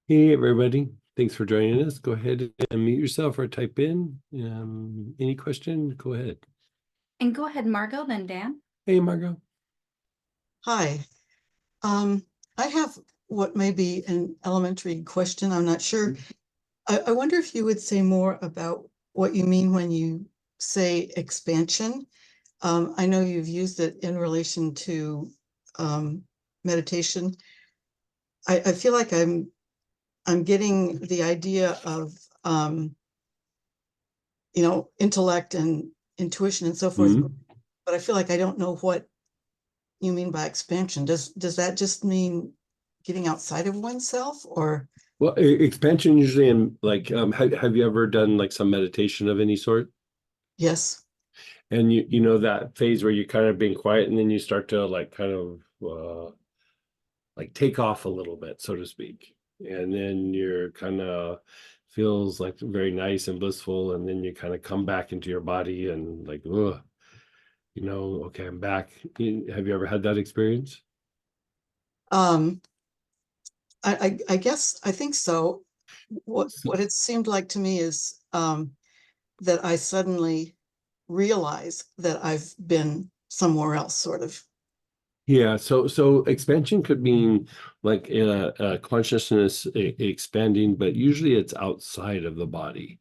Hey, everybody. Thanks for joining us. Go ahead and mute yourself or type in. Any question? Go ahead. And go ahead, Margot, then Dan. Hey, Margot. Hi. Um, I have what may be an elementary question. I'm not sure. I wonder if you would say more about what you mean when you say expansion. I know you've used it in relation to meditation. I feel like I'm getting the idea of intellect and intuition and so forth, but I feel like I don't know what you mean by expansion. Does that just mean getting outside of oneself, or? Well, expansion usually in like, have you ever done like some meditation of any sort? Yes. And you know that phase where you're kind of being quiet and then you start to like kind of like take off a little bit, so to speak. And then you're kind of feels like very nice and blissful, and then you kind of come back into your body and like, ugh, okay, I'm back. Have you ever had that experience? Um, I guess I think so. What it seemed like to me is that I suddenly realize that I've been somewhere else, sort of. Yeah, so expansion could mean like consciousness expanding, but usually it's outside of the body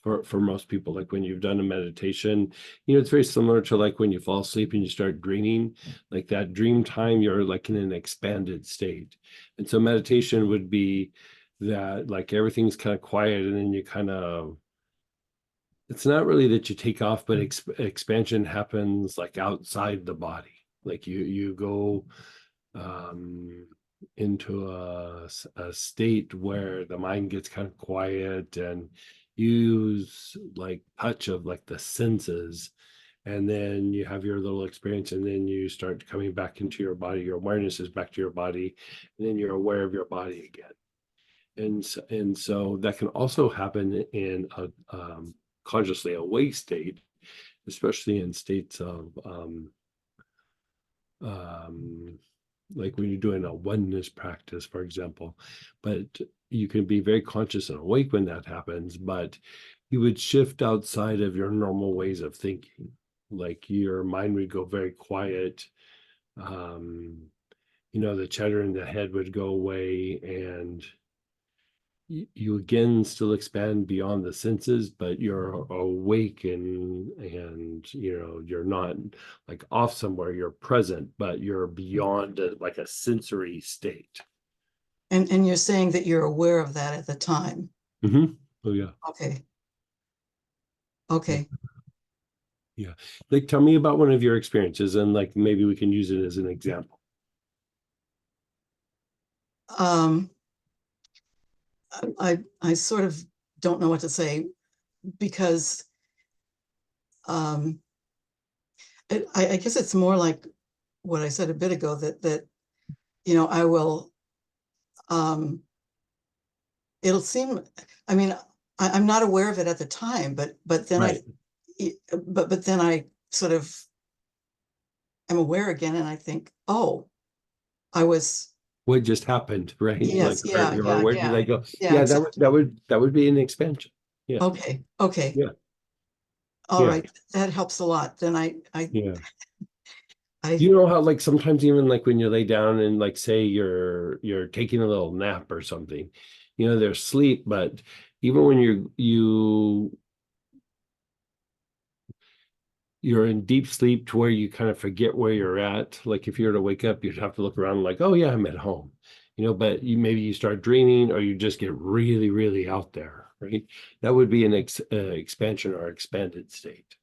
for most people. Like when you've done a meditation, it's very similar to like when you fall asleep and you start dreaming, like that dream time, you're like in an expanded state. And so meditation would be that like everything's kind of quiet and then you kind of it's not really that you take off, but expansion happens like outside the body. Like you go um, into a state where the mind gets kind of quiet and use like touch of like the senses, and then you have your little experience, and then you start coming back into your body. Your awareness is back to your body, and then you're aware of your body again. And so that can also happen in a consciously awake state, especially in states of um, like when you're doing a oneness practice, for example. But you can be very conscious and awake when that happens, but you would shift outside of your normal ways of thinking. Like your mind would go very quiet. Um, the chatter in the head would go away, and you again still expand beyond the senses, but you're awake and you're not like off somewhere, you're present, but you're beyond like a sensory state. And you're saying that you're aware of that at the time. Oh yeah. Okay. Okay. Yeah, like tell me about one of your experiences and like maybe we can use it as an example. Um, I sort of don't know what to say because um, I guess it's more like what I said a bit ago, that I will it'll seem, I mean, I'm not aware of it at the time, but then Right. but then I sort of am aware again, and I think, oh, I was. What just happened, right? Like Yes, yeah, or yeah, where did yeah, I go? yeah, Yeah, exactly. that would be an expansion. Yeah. Okay, okay, Yeah. all Yeah. right, that helps a lot. Then Yeah. I You know how like sometimes even like when you lay down and like say you're taking a little nap or something, there's sleep, but even when you're in deep sleep to where you kind of forget where you're at. Like if you were to wake up, you'd have to look around like, oh yeah, I'm at home, but maybe you start dreaming or you just get really, really out there, right? That would be an expansion or expanded state.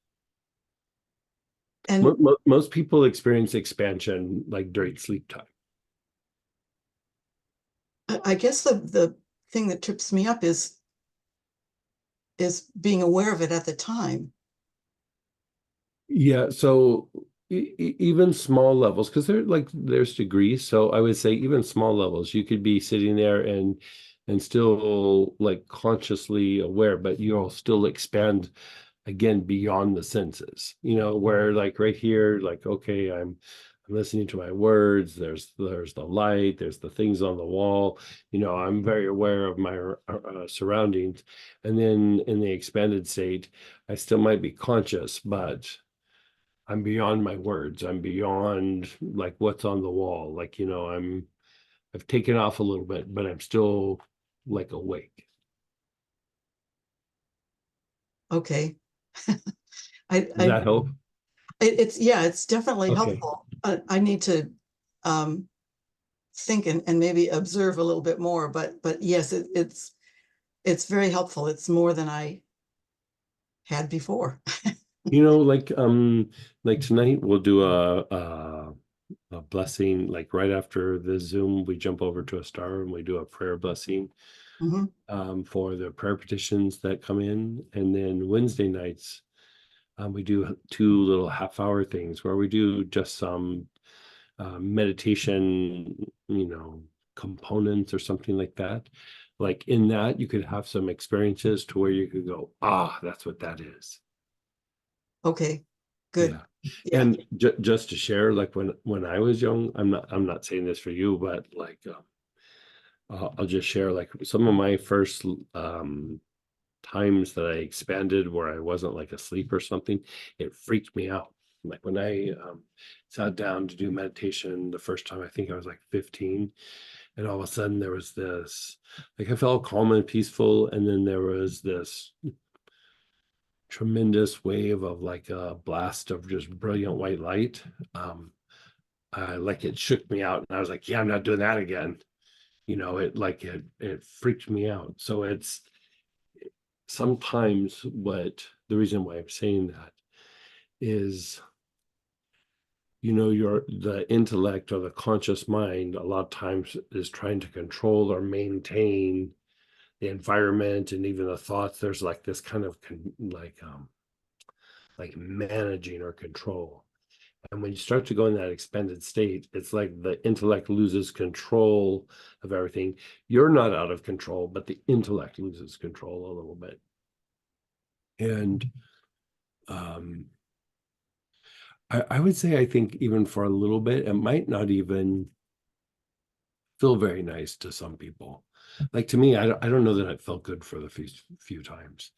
and Most people experience expansion like during sleep time. I guess the thing that trips me up is being aware of it at the time. Yeah, so even small levels, because there's degrees. So I would say even small levels, you could be sitting there and still like consciously aware, but you'll still expand again beyond the senses. Where like right here, like okay, I'm I'm listening to my words. There's the light. There's the things on the wall. I'm very aware of my surroundings. And then in the expanded state, I still might be conscious, but I'm beyond my words. I'm beyond like what's on the wall. Like, I've taken off a little bit, but I'm still like awake. Okay. Does that help? It's definitely Okay. helpful. I need to think and maybe observe a little bit more, but yes, it's very helpful. It's more than I had before. Like tonight we'll do a blessing, like right after the Zoom, we jump over to a star and we do a prayer blessing Mhm. for the prayer petitions that come in. And then Wednesday nights, we do two little half-hour things where we do just some meditation, components or something like that. Like in that, you could have some experiences to where you could go, that's what that is. Okay, good. Yeah. Yeah. And just to share, like when I was young, I'm not saying this for you, but like I'll just share like some of my first times that I expanded where I wasn't like asleep or something, it freaked me out. Like when I sat down to do meditation the first time, I think I was like 15, and all of a sudden there was this, like I felt calm and peaceful, and then there was this tremendous wave of like a blast of just brilliant white light. Like it shook me out, and I was like, yeah, I'm not doing that again. It freaked me out. So it's sometimes what the reason why I'm saying that is, the intellect or the conscious mind a lot of times is trying to control or maintain the environment and even the thoughts. There's like this kind of like managing or control. And when you start to go in that expanded state, it's like the intellect loses control of everything. You're not out of control, but the intellect loses control a little bit. And um, I would say, I think even for a little bit, it might not even feel very nice to some people. Like to me, I don't know that it felt good for the few times.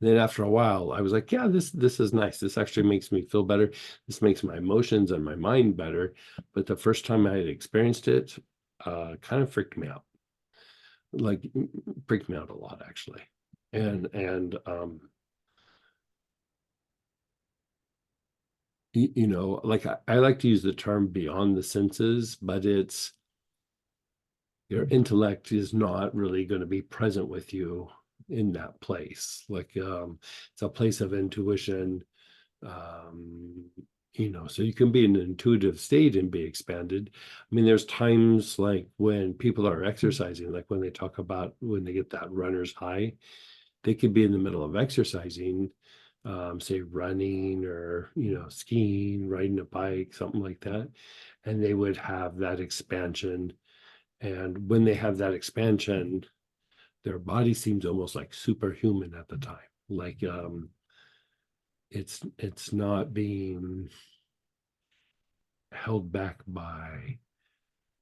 And then after a while, I was like, yeah, this is nice. This actually makes me feel better. This makes my emotions and my mind better. But the first time I had experienced it, kind of freaked me out. Like freaked me out a lot, actually. And like I like to use the term beyond the senses, but it's your intellect is not really going to be present with you in that place. Like it's a place of intuition. um so you can be in an intuitive state and be expanded. I mean, there's times like when people are exercising, like when they talk about when they get that runner's high, they could be in the middle of exercising, say running or skiing, riding a bike, something like that, and they would have that expansion. And when they have that expansion, their body seems almost like superhuman at the time. Like it's not being held back by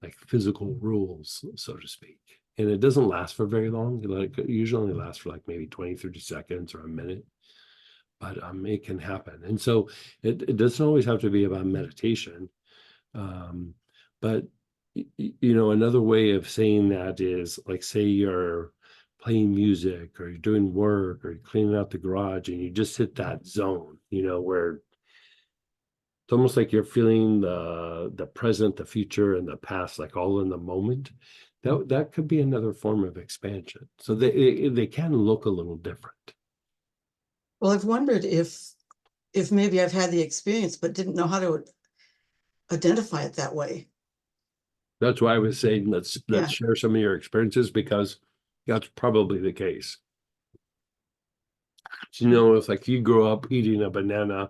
like physical rules, so to speak. And it doesn't last for very long. Like it usually only lasts for like maybe 20, 30 seconds or a minute. But it can happen. And so it doesn't always have to be about meditation. Um, but another way of saying that is like, say you're playing music or you're doing work or you're cleaning out the garage and you just hit that zone, where it's almost like you're feeling the present, the future, and the past, like all in the moment. That could be another form of expansion. So they can look a little different. Well, I've wondered if maybe I've had the experience but didn't know how to identify it that way. That's why I was saying Yeah. let's share some of your experiences, because that's probably the case. So, it's like you grew up eating a banana,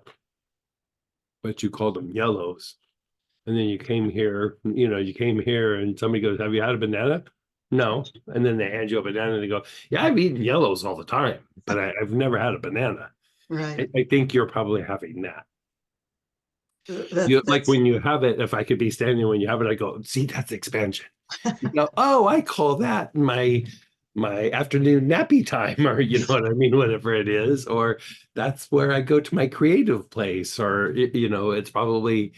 but you called them yellows. And then you came here and somebody goes, have you had a banana? No. And then they hand you a banana and they go, yeah, I've eaten yellows all the time, but I've never had a banana. Right. I think you're probably having that. Like when you have it, if I could be standing when you have it, I go, see, that's expansion. You know, oh, I call that my afternoon nappy time, or you know what I mean, whatever it is, or that's where I go to my creative place, or you know, it's probably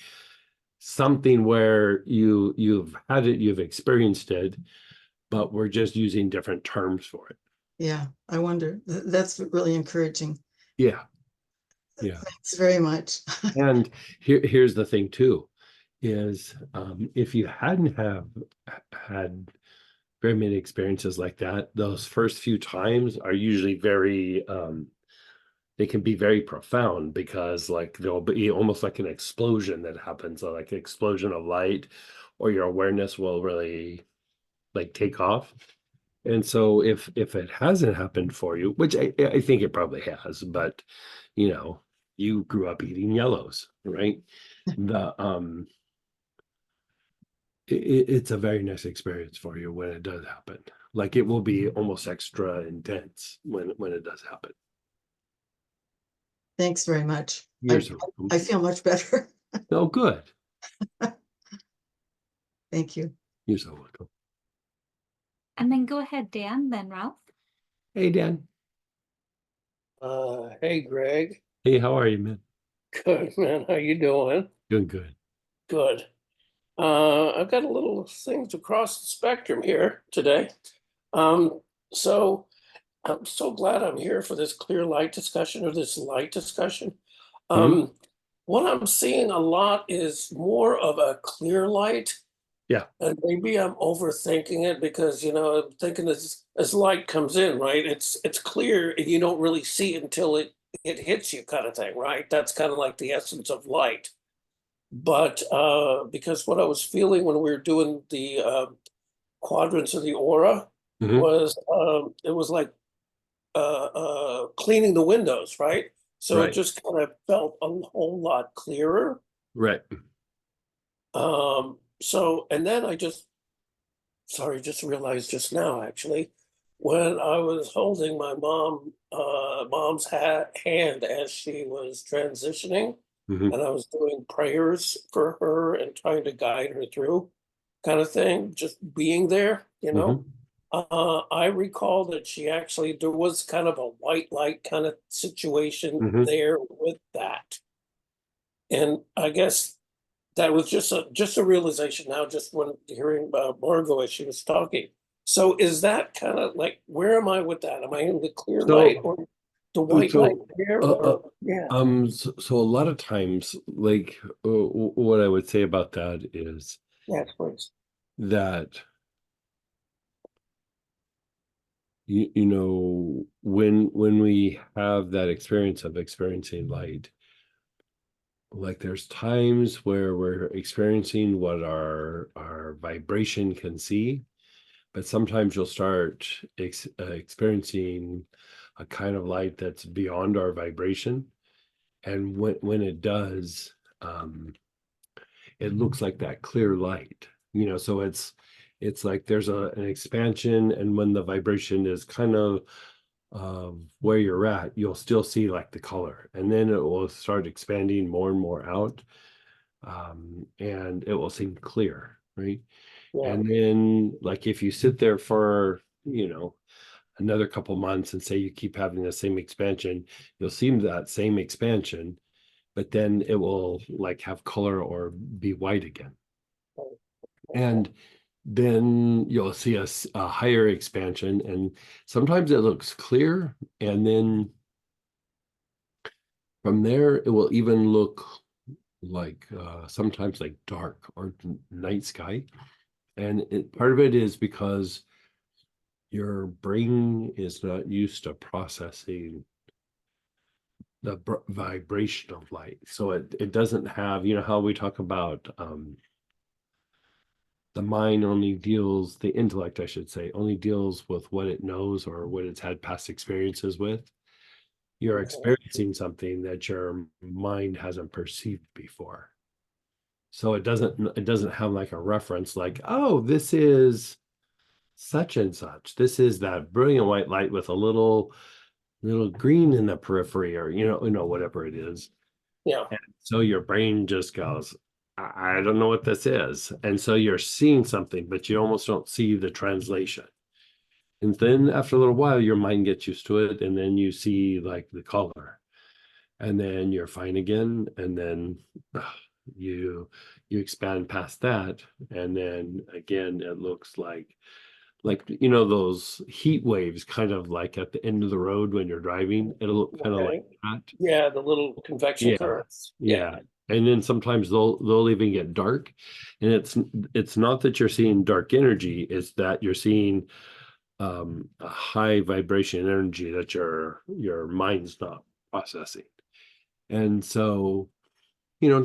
something where you've had it, you've experienced it, but we're just using different terms for it. Yeah, I wonder. That's really encouraging. Yeah, yeah. Thanks very much. And here's the thing too, is if you hadn't have had very many experiences like that, those first few times are usually very they can be very profound, because like there'll be almost like an explosion that happens, like an explosion of light, or your awareness will really like take off. And so if it hasn't happened for you, which I think it probably has, but you know, you grew up eating yellows, right? The it's a very nice experience for you when it does happen. Like it will be almost extra intense when it does happen. Thanks very much. You're so welcome. I feel much better. Oh, good. Thank you. You're so welcome. And then go ahead, Dan, then Ralph. Hey, Dan. Hey Greg. Hey, how are you, man? Good man, how you doing? Doing good. Good. I've got a little things across the spectrum here today. So I'm so glad I'm here for this clear light discussion, or this light discussion. What I'm seeing a lot is more of a clear light. Yeah. And maybe I'm overthinking it, because I'm thinking as light comes in, right? It's clear and you don't really see it until it hits you, kind of thing, right? That's kind of like the essence of light. But because what I was feeling when we were doing the quadrants of the aura Mhm. was it was like cleaning the windows, right? So it Right. just kind of felt a whole lot clearer. Right. So, and then just realized just now, actually, when I was holding my mom's hand as she was transitioning, Mhm. and I was doing prayers for her and trying to guide her through, kind of thing, just being there, Mhm. I recall that there was kind of a white light kind of situation Mhm. there with that. And I guess that was just a realization now, just when hearing about Margot as she was talking. So is that kind of like, where am I with that? Am I in the clear light So, or the white light so, there? uh, uh, Or yeah, so a lot of times, like, what I would say about that is yes, please. that you know, when we have that experience of experiencing light, like there's times where we're experiencing what our vibration can see, but sometimes you'll start experiencing a kind of light that's beyond our vibration. And when it does, it looks like that clear light, you know. So it's like there's an expansion, and when the vibration is kind of where you're at, you'll still see like the color, and then it will start expanding more and more out, and it will seem clear, right? Yeah, And then like if you sit there for, you know, another couple months and say you keep having the same expansion, you'll see that same expansion, but then it will like have color or be white again. And then you'll see a higher expansion, and sometimes it looks clear, and then from there it will even look like sometimes like dark or night sky. And part of it is because your brain is not used to processing the vibration of light. So it doesn't have, you know, how we talk about the mind only deals, the intellect, I should say, only deals with what it knows or what it's had past experiences with. You're experiencing something that your mind hasn't perceived before. So it doesn't have like a reference like, oh, this is such and such. This is that brilliant white light with a little green in the periphery, or whatever it is. Yeah. So your brain just goes, I don't know what this is. And so you're seeing something, but you almost don't see the translation. And then after a little while, your mind gets used to it. And then you see like the color. And then you're fine again. And then you expand past that. And then again, it looks like those heat waves kind of like at the end of the road when you're driving. It'll look kind of like Okay. that. Yeah, the little convection Yeah. currents. Yeah. And then sometimes they'll even get dark. And it's not that you're seeing dark energy, it's that you're seeing a high vibration energy that your mind's not processing. And so,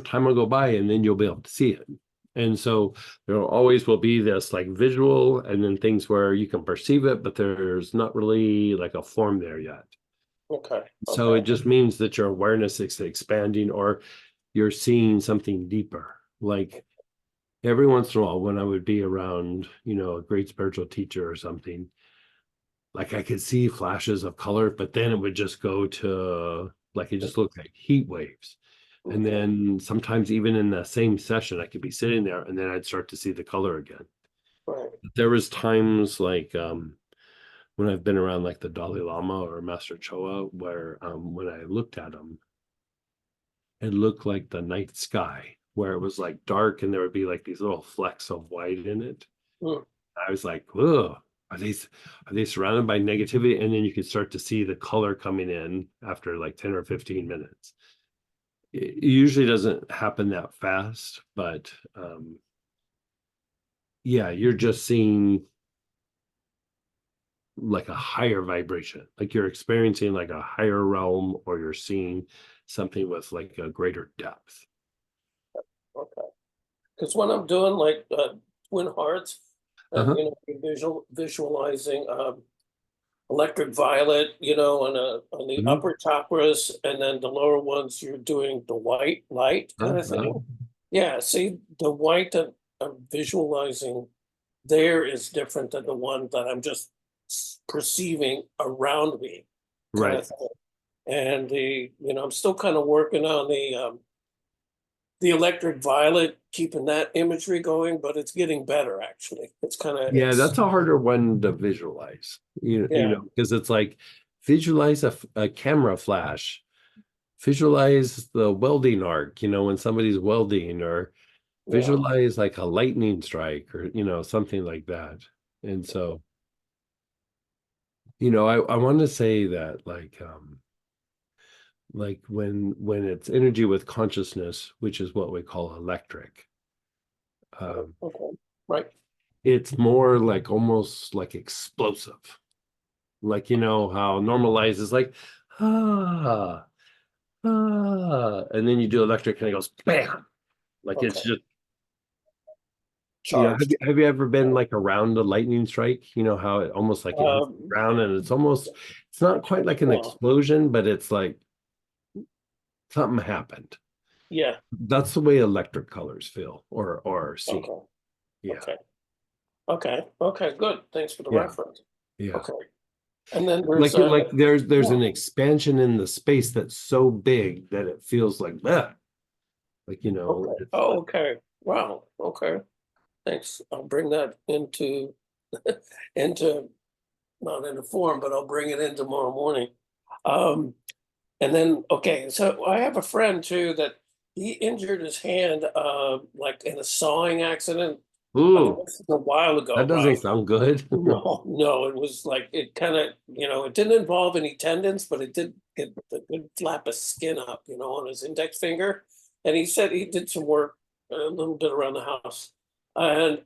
time will go by and then you'll be able to see it. And so there always will be this like visual and then things where you can perceive it, but there's not really like a form there yet. Okay. So it just means that your awareness is expanding or you're seeing something deeper. Like every once in a while when I would be around, a great spiritual teacher or something, like I could see flashes of color, but then it would just go to like it just looked like heat waves. And Okay. then sometimes even in the same session, I could be sitting there and then I'd start to see the color again. Right. There was times like when I've been around like the Dalai Lama or Master Choa, where when I looked at them, it looked like the night sky, where it was like dark and there would be like these little flecks of white in it. Mm. I was like, "Ugh, are they surrounded by negativity?" And then you could start to see the color coming in after like 10 or 15 minutes. It usually doesn't happen that fast, but yeah, you're just seeing like a higher vibration, like you're experiencing like a higher realm, or you're seeing something with like a greater depth. Okay. Because when I'm doing like twin hearts, and Uh-huh. you're visualizing electric violet, on the Mhm. upper chakras, and then the lower ones, you're doing the white light kind of Uh-huh. thing. Yeah, see, the white that I'm visualizing there is different than the one that I'm just perceiving around me, kind Right. of thing. And I'm still kind of working on the electric violet, keeping that imagery going, but it's getting better actually. It's kind of Yeah, that's a harder one to visualize, yeah, because it's like visualize a camera flash, visualize the welding arc, when somebody's welding, or yeah. visualize like a lightning strike, or, something like that. And so, I want to say that like when it's energy with consciousness, which is what we call electric, Okay. Right. it's more like almost like explosive. Like how normalized is like ah and then you do electric and it goes bam. Like it's Okay. just have Charged. you ever been like around a lightning strike? How it almost like it hits the Um, ground and it's not quite like an well, explosion, but it's like something happened. yeah. That's the way electric colors feel or seem. Okay. Yeah. Okay. Okay. Okay. Good. Thanks for the Yeah. reference. Yeah. Okay. And then there's Like there's yeah. an expansion in the space that's so big that it feels like that. Like, Okay. it's Oh, okay. Wow. Okay. Thanks. I'll bring that into into not into form, but I'll bring it in tomorrow morning. Um, and then okay, so I have a friend too that he injured his hand like in a sawing accident. ooh, This is a while that ago, doesn't right? sound good. No, no, it was like it kind of, it didn't involve any tendons, but it did get a good flap of skin up, on his index finger. And he said he did some work a little bit around the house. And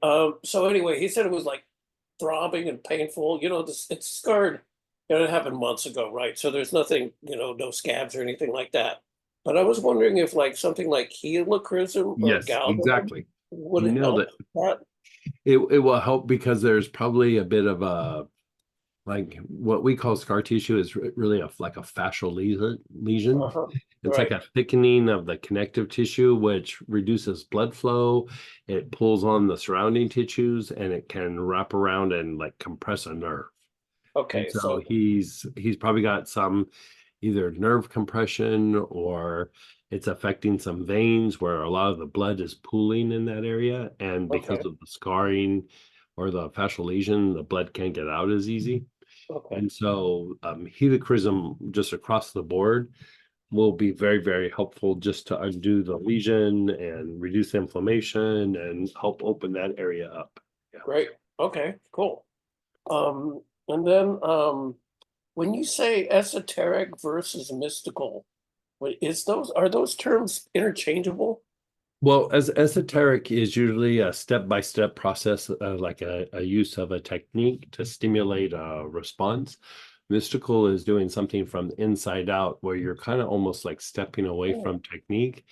so anyway, he said it was like throbbing and painful. It's scarred. It happened months ago, right? So there's nothing, no scabs or anything like that. But I was wondering if like something like helichrysum or Yes, galvanism exactly. You would nailed help it. that. It will help because there's probably a bit of a like what we call scar tissue is really like a fascial lesion. Uh-huh. It's like Right. a thickening of the connective tissue, which reduces blood flow. It pulls on the surrounding tissues and it can wrap around and like compress a nerve. And Okay, so so he's probably got some either nerve compression or it's affecting some veins where a lot of the blood is pooling in that area, and because Okay. of the scarring or the fascial lesion, the blood can't get out as easy. Okay. And so helichrysum just across the board will be very, very helpful just to undo the lesion and reduce inflammation and help open that area up. Yeah. Great. Okay, cool. And then when you say esoteric versus mystical, are those terms interchangeable? Well, as esoteric is usually a step-by-step process, like a use of a technique to stimulate a response. Mystical is doing something from the inside out, where you're kind of almost like stepping away Oh, from technique,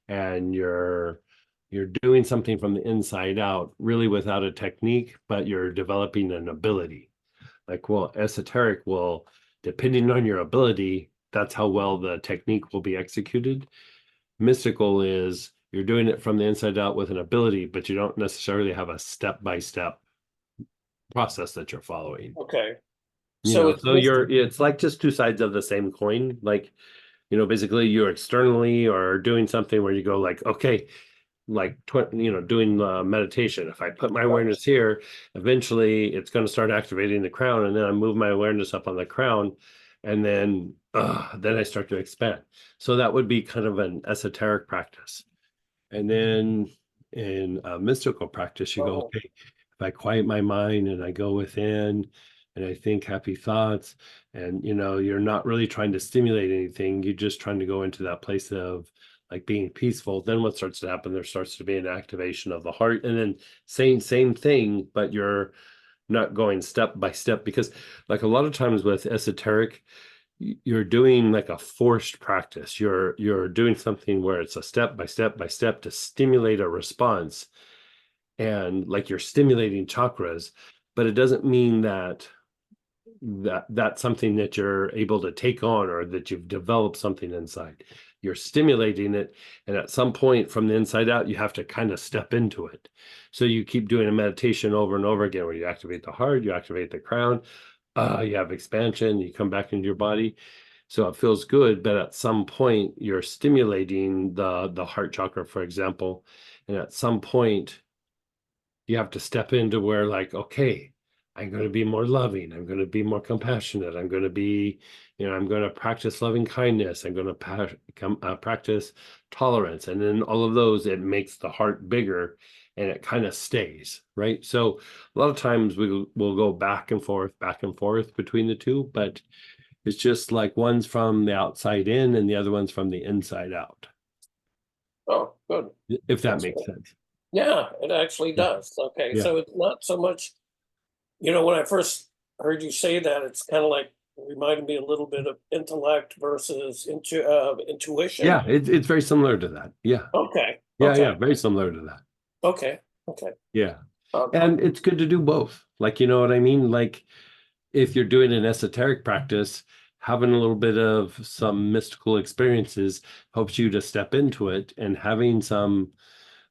and you're doing something from the inside out, really without a technique, but you're developing an ability. Like, well, esoteric will, depending on your ability, that's how well the technique will be executed. Mystical is you're doing it from the inside out with an ability, but you don't necessarily have a step-by-step process that you're following. okay. You So know, it's so it's like just two sides of the same coin. Like, basically you're externally or doing something where you go like, okay, like doing meditation. If I put my awareness here, eventually it's going to start activating the crown, and then I move my awareness up on the crown, and then I start to expand. So that would be kind of an esoteric practice. And then in mystical practice, you go, oh, okay, if I quiet my mind and I go within and I think happy thoughts, and you're not really trying to stimulate anything, you're just trying to go into that place of like being peaceful. Then what starts to happen, there starts to be an activation of the heart, and then same thing, but you're not going step by step, because like a lot of times with esoteric, you're doing like a forced practice. You're doing something where it's a step by step by step to stimulate a response, and like you're stimulating chakras, but it doesn't mean that's something that you're able to take on, or that you've developed something inside. You're stimulating it, and at some point from the inside out, you have to kind of step into it. So you keep doing a meditation over and over again, where you activate the heart, you activate the crown, you have expansion, you come back into your body. So it feels good, but at some point you're stimulating the heart chakra, for example, and at some point you have to step into where, like, okay, I'm going to be more loving, I'm going to be more compassionate, I'm going to be, I'm going to practice loving kindness, I'm going to practice tolerance, and then all of those, it makes the heart bigger, and it kind of stays, right? So a lot of times we'll go back and forth between the two, but it's just like one's from the outside in and the other one's from the inside out, oh, good. if that That's makes good. sense. Yeah, it actually Yeah. does. Okay, Yeah. so it's not so much, when I first heard you say that, it's kind of like reminded me a little bit of intellect versus intuition. Yeah, it's very similar to that. Yeah. Okay, Yeah, okay, very similar to that. okay, okay. Yeah. Um, And it's good to do both. Like, you know what I mean? Like, if you're doing an esoteric practice, having a little bit of some mystical experiences helps you to step into it, and having some,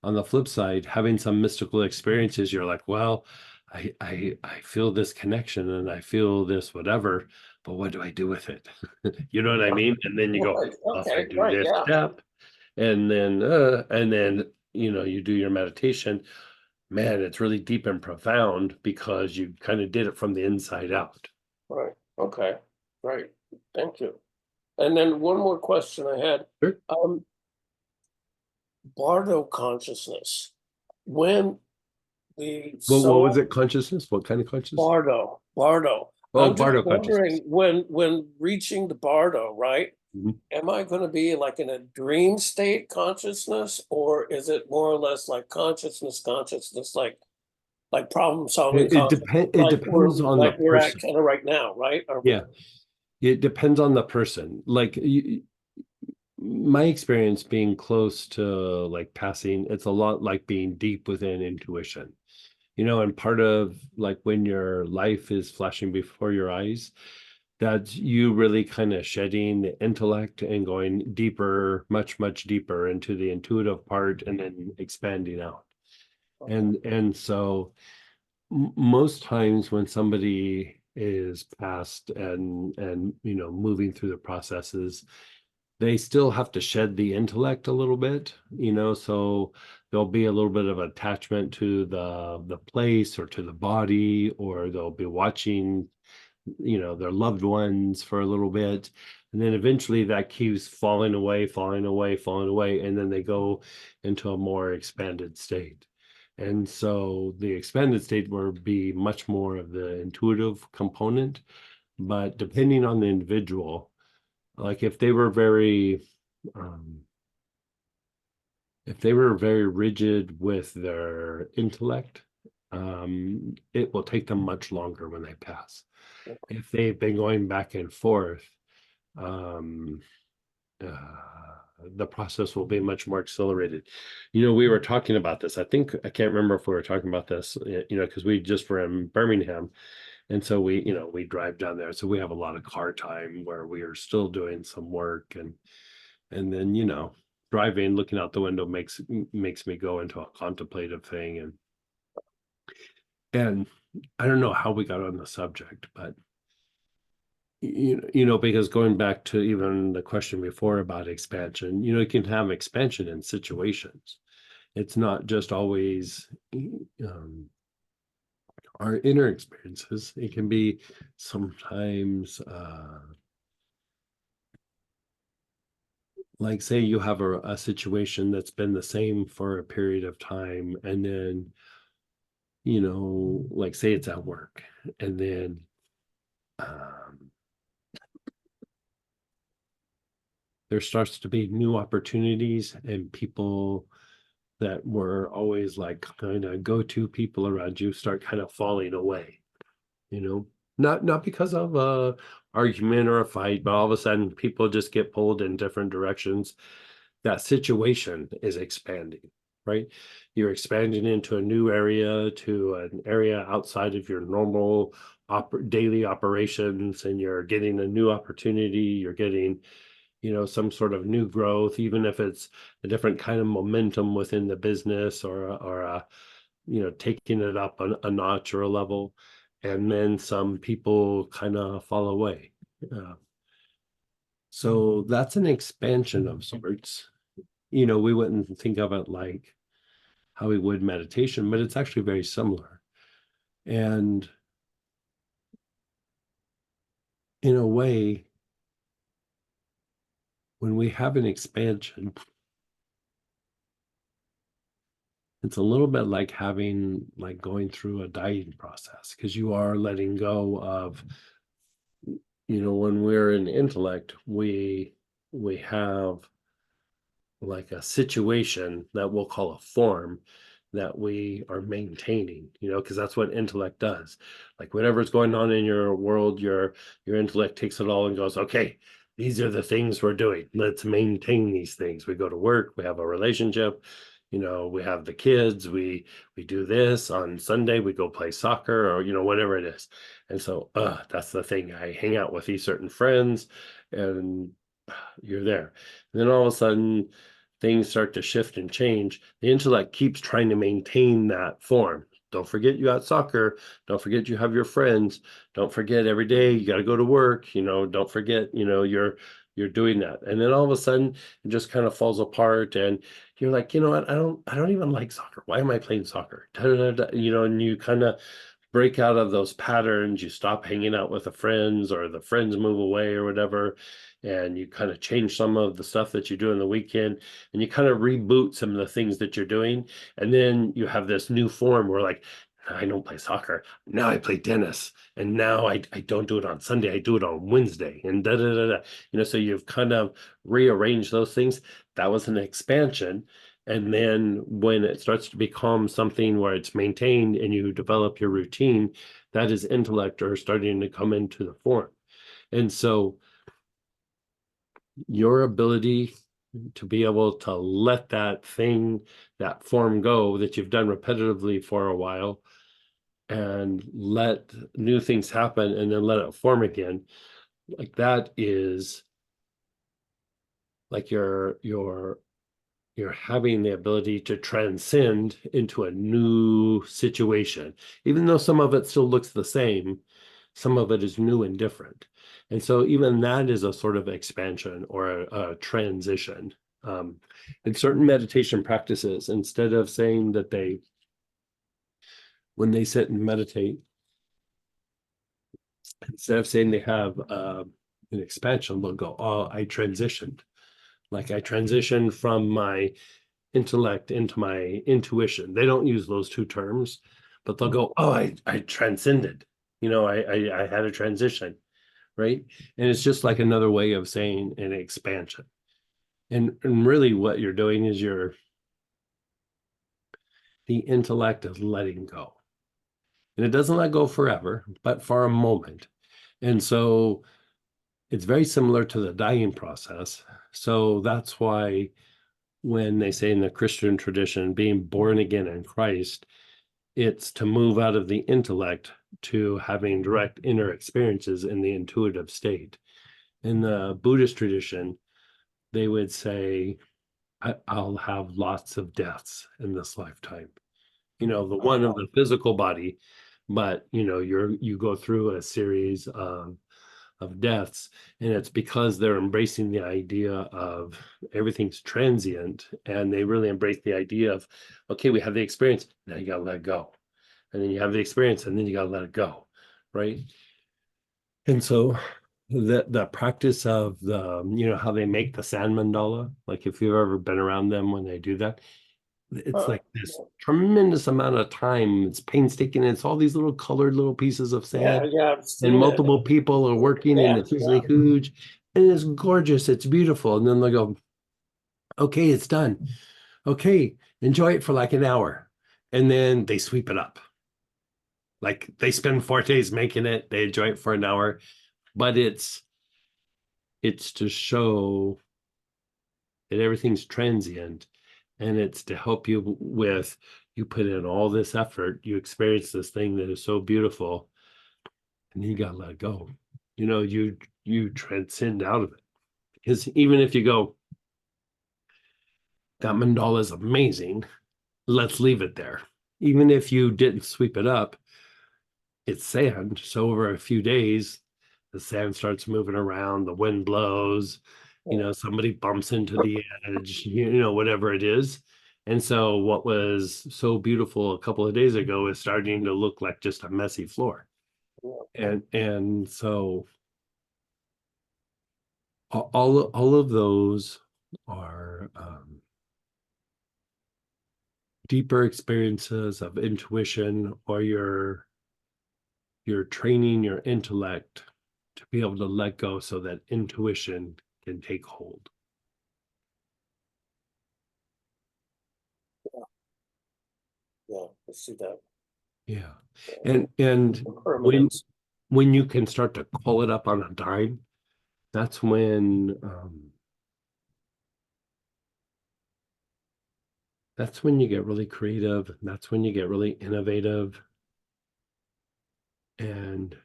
on the flip side, having some mystical experiences, you're like, well, I feel this connection and I feel this whatever, but what do I do with it? You know what I mean? And then you go, right, well, if I okay, do right, this yeah, step, and then you do your meditation, man, it's really deep and profound because you kind of did it from the inside out. right, okay, right. Thank you. And then one more question I had. Sure. Um, Bardo consciousness. When the Well, what was soul it? Consciousness? What kind of consciousness? Bardo. Oh, I'm just Bardo consciousness. wondering when reaching the Bardo, right? Mhm. Am I going to be like in a dream state consciousness, or is it more or less like consciousness, like problem solving consciousness, It depends on the like we're at person. kind of right now, right? Are we? Yeah, it depends on the person. Like my experience being close to like passing, it's a lot like being deep within intuition. And part of like when your life is flashing before your eyes, that's you really kind of shedding the intellect and going deeper, much deeper into the intuitive part, and then expanding out. Okay. And so most times when somebody is past and moving through the processes, they still have to shed the intellect a little bit, so there'll be a little bit of attachment to the place or to the body, or they'll be watching, their loved ones for a little bit. And then eventually that keeps falling away, falling away, falling away, and then they go into a more expanded state. And so the expanded state will be much more of the intuitive component, but depending on the individual, like if they were very rigid with their intellect, it will take them much longer when they pass. If they've been going back and forth, the process will be much more accelerated. We were talking about this. I can't remember if we were talking about this, because we just were in Birmingham. And so we drive down there. So we have a lot of car time where we are still doing some work, and then, driving, looking out the window makes me go into a contemplative thing. And I don't know how we got on the subject, but because going back to even the question before about expansion, you can have expansion in situations. It's not just always our inner experiences. It can be sometimes like, say you have a situation that's been the same for a period of time, and then like, say it's at work, and then there starts to be new opportunities, and people that were always like kind of go-to people around you start kind of falling away, not because of a argument or a fight, but all of a sudden people just get pulled in different directions. That situation is expanding, right? You're expanding into a new area, to an area outside of your normal daily operations, and you're getting a new opportunity. You're getting some sort of new growth, even if it's a different kind of momentum within the business, or taking it up a notch or a level. And then some people kind of fall away. So that's an expansion of sorts. We wouldn't think of it like how we would meditation, but it's actually very similar. And in a way, when we have an expansion, it's a little bit like going through a dieting process, because you are letting go of, when we're in intellect, we have like a situation that we'll call a form that we are maintaining, because that's what intellect does. Like, whatever's going on in your world, your intellect takes it all and goes, okay, these are the things we're doing. Let's maintain these things. We go to work, we have a relationship, we have the kids, we do this. On Sunday, we go play soccer, or, whatever it is. And so that's the thing. I hang out with these certain friends, and you're there. And then all of a sudden, things start to shift and change. The intellect keeps trying to maintain that form. Don't forget you got soccer. Don't forget you have your friends. Don't forget every day you got to go to work. Don't forget, you're doing that. And then all of a sudden it just kind of falls apart, and you're like, you know what? I don't even like soccer. Why am I playing soccer? Da, da, da, da. And you kind of break out of those patterns. You stop hanging out with the friends, or the friends move away or whatever, and you kind of change some of the stuff that you do in the weekend, and you kind of reboot some of the things that you're doing. And then you have this new form where, like, I don't play soccer. Now I play tennis. And now I don't do it on Sunday. I do it on Wednesday, and da da da da. So you've kind of rearranged those things. That was an expansion. And then when it starts to become something where it's maintained and you develop your routine, that is intellect or starting to come into the form. And so your ability to be able to let that form go that you've done repetitively for a while, and let new things happen, and then let it form again, like, that is like you're having the ability to transcend into a new situation, even though some of it still looks the same. some of it is new and different. And so even that is a sort of expansion or a transition. In certain meditation practices, instead of saying that when they sit and meditate, instead of saying they have an expansion, they'll go, oh, I transitioned. Like I transitioned from my intellect into my intuition. They don't use those two terms, but they'll go, oh, I transcended. I had a transition, right? And it's just like another way of saying an expansion. And really what you're doing is the intellect is letting go. And it doesn't let go forever, but for a moment. And so it's very similar to the dying process. So that's why when they say in the Christian tradition, being born again in Christ, it's to move out of the intellect to having direct inner experiences in the intuitive state. In the Buddhist tradition, they would say, I'll have lots of deaths in this lifetime. The one of the physical body, but you go through a series of deaths, and it's because they're embracing the idea of everything's transient, and they really embrace the idea of, okay, we have the experience, now you gotta let it go, and then you have the experience, and then you gotta let it go, right? And so the practice of how they make the sand mandala, like if you've ever been around them when they do that, it's like this tremendous amount of time. It's painstaking. It's all these little colored little pieces of sand, I've and seen it. multiple people are working, and Yeah, it's usually huge, and it's gorgeous. It's beautiful. And then they go, okay, it's done. Okay, enjoy it for like an hour. And then they sweep it up. Like they spend 4 days making it, they enjoy it for an hour, but it's to show that everything's transient, and it's to help you with, you put in all this effort, you experience this thing that is so beautiful, and you gotta let it go. You transcend out of it, because even if you go, that mandala is amazing, let's leave it there, even if you didn't sweep it up, it's sand. So over a few days, the sand starts moving around, the wind blows, somebody bumps into the edge, whatever it is. And so what was so beautiful a couple of days ago is starting to look like just a messy floor. And so all of those are deeper experiences of intuition, or you're training your intellect to be able to let go so that intuition can take hold. Yeah, I see that. Yeah. And Permanence. when you can start to call it up on a dime, that's when you get really creative. That's when you get really innovative. And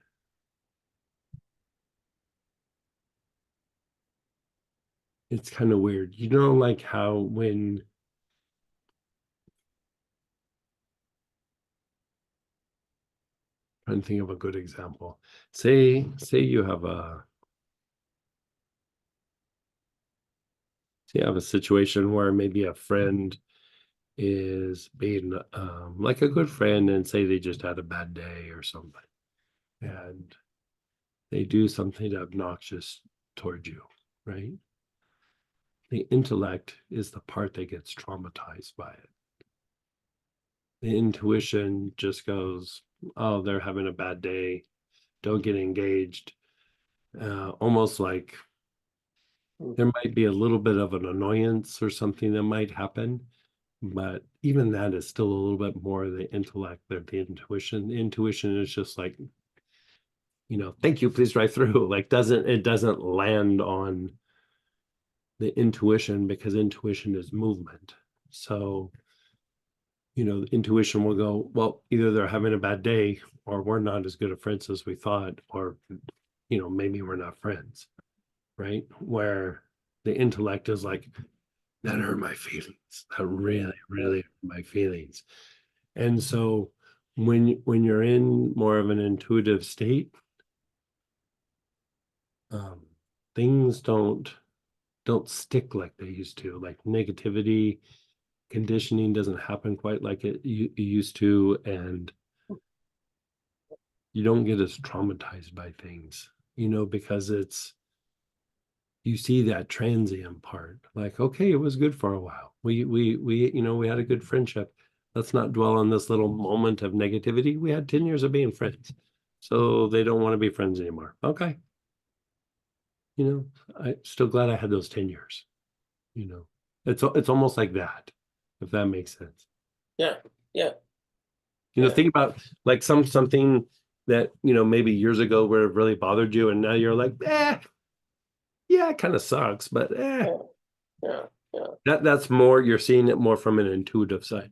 it's kind of weird. Like how when trying to think of a good example. Say you have a situation where maybe a friend is being like a good friend, and say they just had a bad day or something, and they do something obnoxious toward you, right? The intellect is the part that gets traumatized by it. The intuition just goes, oh, they're having a bad day, don't get engaged. Almost like there might be a little bit of an annoyance or something that might happen, but even that is still a little bit more the intellect than the intuition. The intuition is just like, thank you, please drive through. Like it doesn't land on the intuition, because intuition is movement. So, the intuition will go, well, either they're having a bad day, or we're not as good of friends as we thought, or, maybe we're not friends, right? Where the intellect is like, that hurt my feelings. That really, really hurt my feelings. And so when you're in more of an intuitive state, things don't stick like they used to. Like negativity, conditioning doesn't happen quite like it used to, and you don't get as traumatized by things, because you see that transient part. Like, okay, it was good for a while. We had a good friendship. Let's not dwell on this little moment of negativity. We had 10 years of being friends. So they don't want to be friends anymore. Okay. I'm still glad I had those 10 years. It's almost like that, if that makes sense. Yeah, yeah, Think about like something that, maybe years ago where it really bothered you, and now you're like, yeah, it kind of sucks, but yeah, that's more, you're seeing it more from an intuitive side.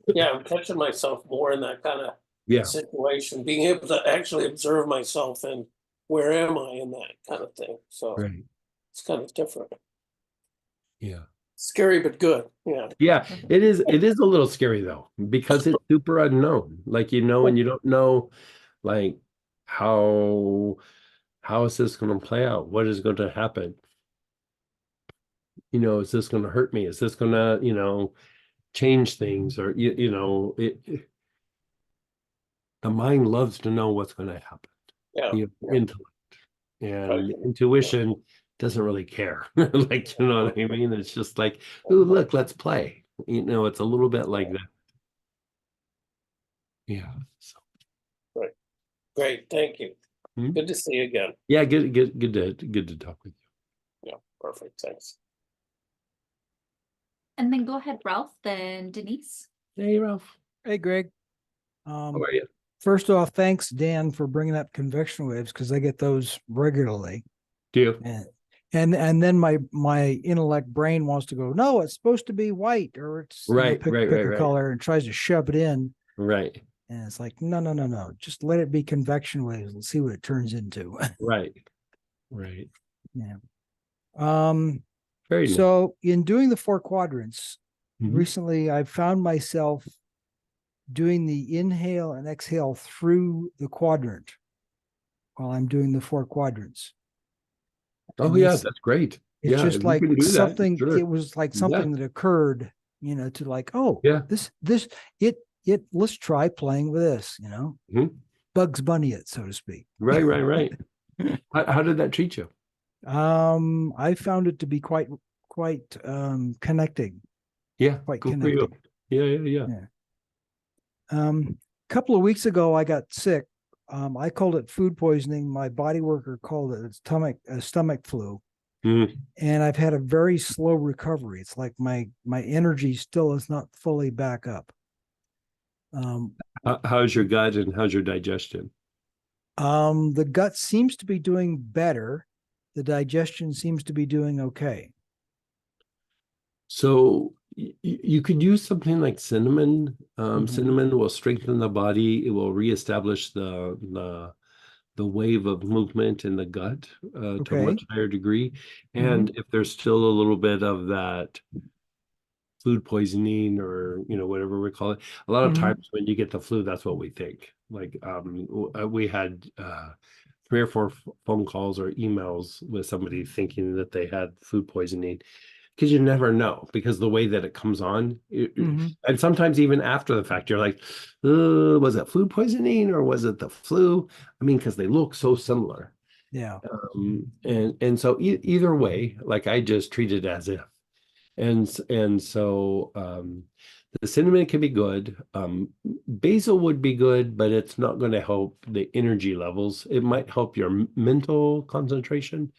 yeah. I'm catching myself more in that kind of Yeah. situation, being able to actually observe myself and where am I in that kind of thing. So Right. it's kind of different. Yeah. Scary, but good. Yeah. Yeah. It is a little scary though, because it's super unknown. Like, and you don't know like how is this going to play out? What is going to happen? Is this going to hurt me? Is this going to, change things? Or, the mind loves to know what's going to happen. Yeah. Intellect and intuition doesn't really care. Like, you know what I mean? It's just like, ooh, look, let's play. It's a little bit like that. Yeah. So. Right. Great. Thank you. Hmm? Good to see you again. Yeah, good to talk with you. Yeah. Perfect. Thanks. And then go ahead, Ralph, then Denise. Hey, Ralph. Hey, Greg. How are you? First off, thanks, Dan, for bringing up convection waves because I get those regularly. Do you? And then my intellect brain wants to go, no, it's supposed to be white, or it's Right, pick a color, and tries to shove it in. Right. And it's like, no. Just let it be convection waves and see what it turns into. Right. Right. Yeah. Very nice. So in doing the 4 quadrants, Mhm. recently I found myself doing the inhale and exhale through the quadrant while I'm doing the 4 quadrants. Oh, And yeah, it's that's great. It's Yeah, just if you like can do that, something, sure. it was like something that occurred, to like, oh, Yeah. let's try playing with this, Mhm. Bugs Bunny it, so to speak. Right. How did that treat you? I found it to be quite connecting. Yeah, Quite good for you. connecting. Yeah. A couple of weeks ago, I got sick. I called it food poisoning. My body worker called it stomach flu. Mhm. And I've had a very slow recovery. It's like my energy still is not fully back up. How's your gut and how's your digestion? The gut seems to be doing better. The digestion seems to be doing okay. So you could use something like cinnamon. Mhm. Cinnamon will strengthen the body. It will reestablish the wave of movement in the gut to a Okay. much higher degree. And if there's still a little bit of that food poisoning or whatever we call it, a lot of times when you get the flu, that's what we think. Like we had 3 or 4 phone calls or emails with somebody thinking that they had food poisoning, because you never know, because the way that it comes on, and sometimes even after the fact, you're like, was it food poisoning or was it the flu? I mean, because they look so similar. Yeah. And so either way, like I just treat it as if. And so the cinnamon can be good. Basil would be good, but it's not going to help the energy levels. It might help your mental concentration,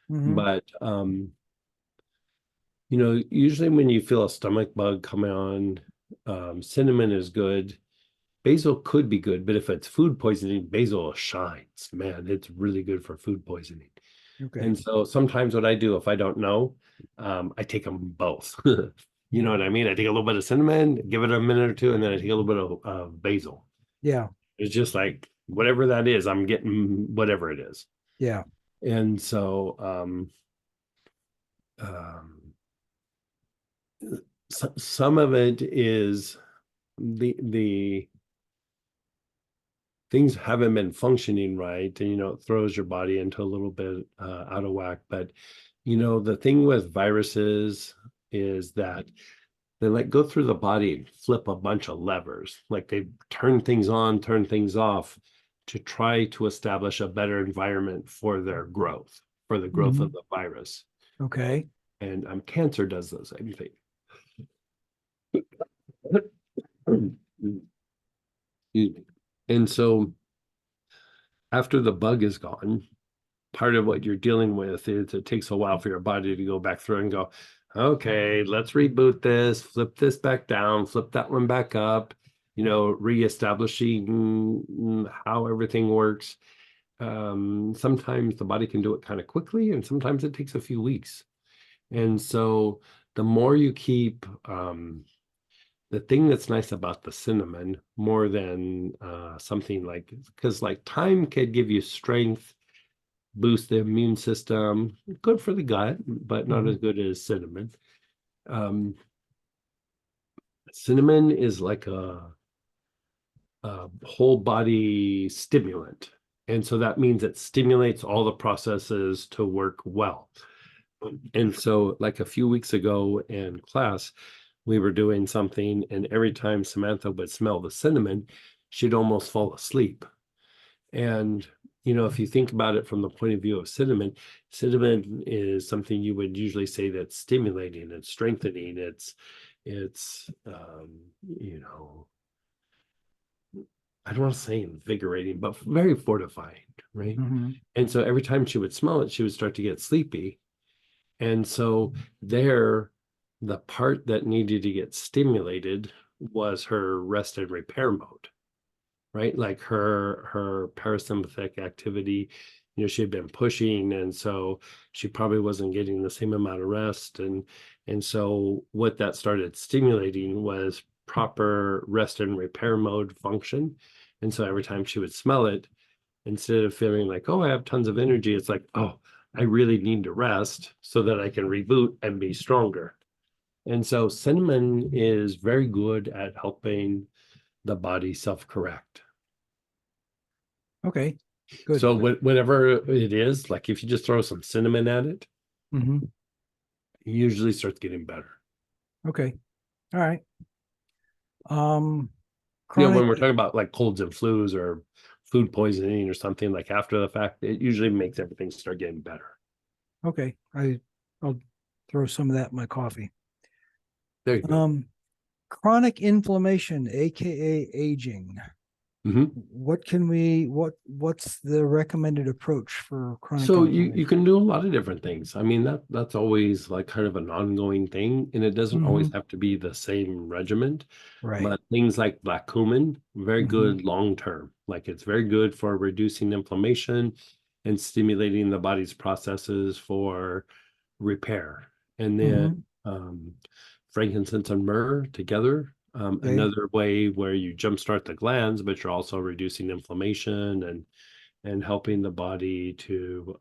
but usually when you feel a stomach bug coming on, cinnamon is good. Basil could be good, but if it's food poisoning, basil shines. Man, it's really good for food poisoning. Okay. And so sometimes what I do, if I don't know, I take them both. You know what I mean? I take a little bit of cinnamon, give it a minute or two, and then I take a little bit of basil. Yeah. It's just like whatever that is, I'm getting whatever it is. Yeah. And so some of it is the things haven't been functioning right, and it throws your body into a little bit out of whack. But the thing with viruses is that they go through the body and flip a bunch of levers, like they turn things on, turn things off, to try to establish a better environment for their growth, for the growth of the virus. Okay. And cancer does the same thing. Excuse me. And so after the bug is gone, part of what you're dealing with is it takes a while for your body to go back through and go, okay, let's reboot this, flip this back down, flip that one back up, reestablishing how everything works. Sometimes the body can do it kind of quickly, and sometimes it takes a few weeks. And so the more you keep, the thing that's nice about the cinnamon, more than something like, because like thyme could give you strength, boost the immune system, good for the gut, but not as good as cinnamon. Cinnamon is like a whole body stimulant. And so that means it stimulates all the processes to work well. And so like a few weeks ago in class, we were doing something, and every time Samantha would smell the cinnamon, she'd almost fall asleep. And if you think about it from the point of view of cinnamon is something you would usually say that's stimulating, it's strengthening, it's I don't want to say invigorating, but very fortifying, right? And so every time she would smell it, she would start to get sleepy. And so the part that needed to get stimulated was her rest and repair mode, right? Like her parasympathetic activity, she had been pushing, and so she probably wasn't getting the same amount of rest. And so what that started stimulating was proper rest and repair mode function. And so every time she would smell it, instead of feeling like, oh, I have tons of energy, it's like, oh, I really need to rest so that I can reboot and be stronger. And so cinnamon is very good at helping the body self-correct. Okay, good. So whatever it is, like if you just throw some cinnamon at it, it usually starts getting better. Okay. All right. When Chronic, we're talking about like colds and flus or food poisoning or something, like after the fact, it usually makes everything start getting better. okay. I'll throw some of that in my coffee. There you go. Chronic inflammation, aka aging. What's the recommended approach for chronic So inflammation? you can do a lot of different things. I mean, that's always like kind of an ongoing thing, and it doesn't always have to be the same regimen. Right. But things like black cumin, very good long term. Like it's very good for reducing inflammation and stimulating the body's processes for repair. And then frankincense and myrrh together. Another way where you jumpstart the glands, but you're also reducing inflammation and helping the body to